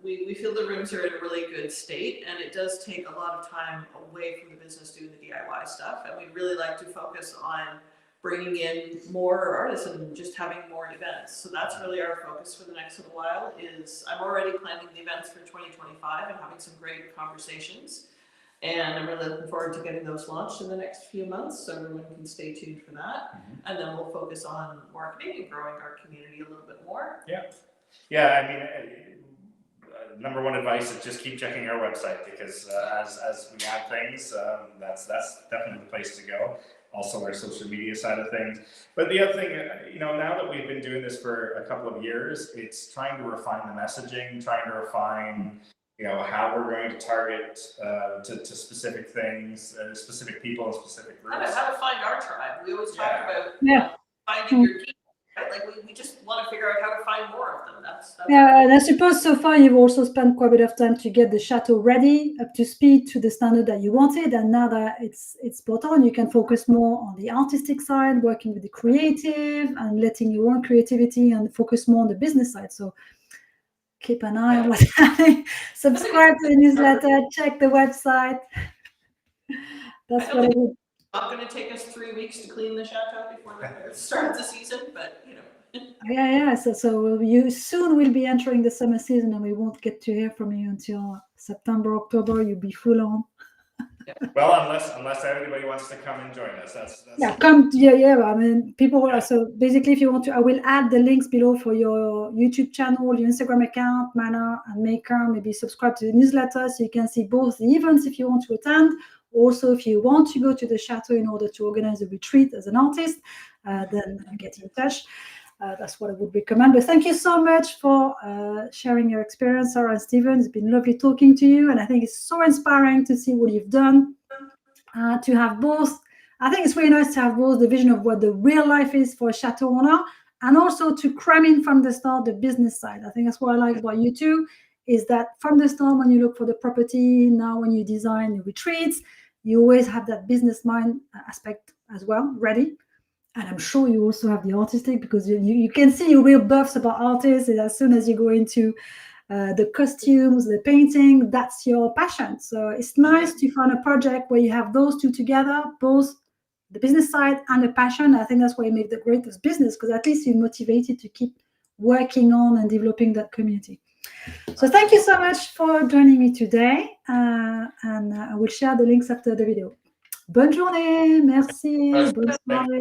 We feel the rooms are in a really good state, and it does take a lot of time away from the business doing the DIY stuff. And we'd really like to focus on bringing in more artists and just having more events. So that's really our focus for the next little while. I'm already planning the events for 2025 and having some great conversations. And I'm really looking forward to getting those launched in the next few months, so everyone can stay tuned for that. And then we'll focus on marketing and growing our community a little bit more. Yeah. Yeah, I mean, number one advice is just keep checking our website, because as we add things, that's definitely the place to go. Also, our social media side of things. But the other thing, now that we've been doing this for a couple of years, it's trying to refine the messaging, trying to refine, how we're going to target to specific things, specific people, and specific groups. How to find our tribe. We always talk about finding your people. Right? Like we just want to figure out how to find more of them. That's yeah, and I suppose so far you've also spent quite a bit of time to get the chateau ready, up to speed, to the standard that you wanted, and now that it's spot on, you can focus more on the artistic side, working with the creative, and letting your own creativity and focus more on the business side. So keep an eye on what's happening. Subscribe to the newsletter, check the website. That's what I would. It's not going to take us 3 weeks to clean the chateau before the start of the season, but Yeah. So you soon will be entering the summer season, and we won't get to hear from you until September, October. You'll be full on. Well, unless everybody wants to come and join us, that's yeah. Come. Yeah. I mean, people will. So basically, if you want to, I will add the links below for your YouTube channel, your Instagram account, Manor and Maker. Maybe subscribe to the newsletter so you can see both the events if you want to attend. Also, if you want to go to the chateau in order to organize a retreat as an artist, then get in touch. That's what I would recommend. But thank you so much for sharing your experience, Sara and Stephen. It's been lovely talking to you, and I think it's so inspiring to see what you've done. To have both, I think it's really nice to have both the vision of what the real life is for a chateau owner, and also to cram in from the start the business side. I think that's what I like about you too, is that from the start, when you look for the property, now when you design your retreats, you always have that business mind aspect as well ready. And I'm sure you also have the artistic, because you can see you're real buffs about artists. And as soon as you go into the costumes, the painting, that's your passion. So it's nice to find a project where you have those two together, both the business side and the passion. I think that's why you make the greatest business, because at least you're motivated to keep working on and developing that community. So thank you so much for joining me today. And I will share the links after the video. Bonne journée, merci, bonne soirée.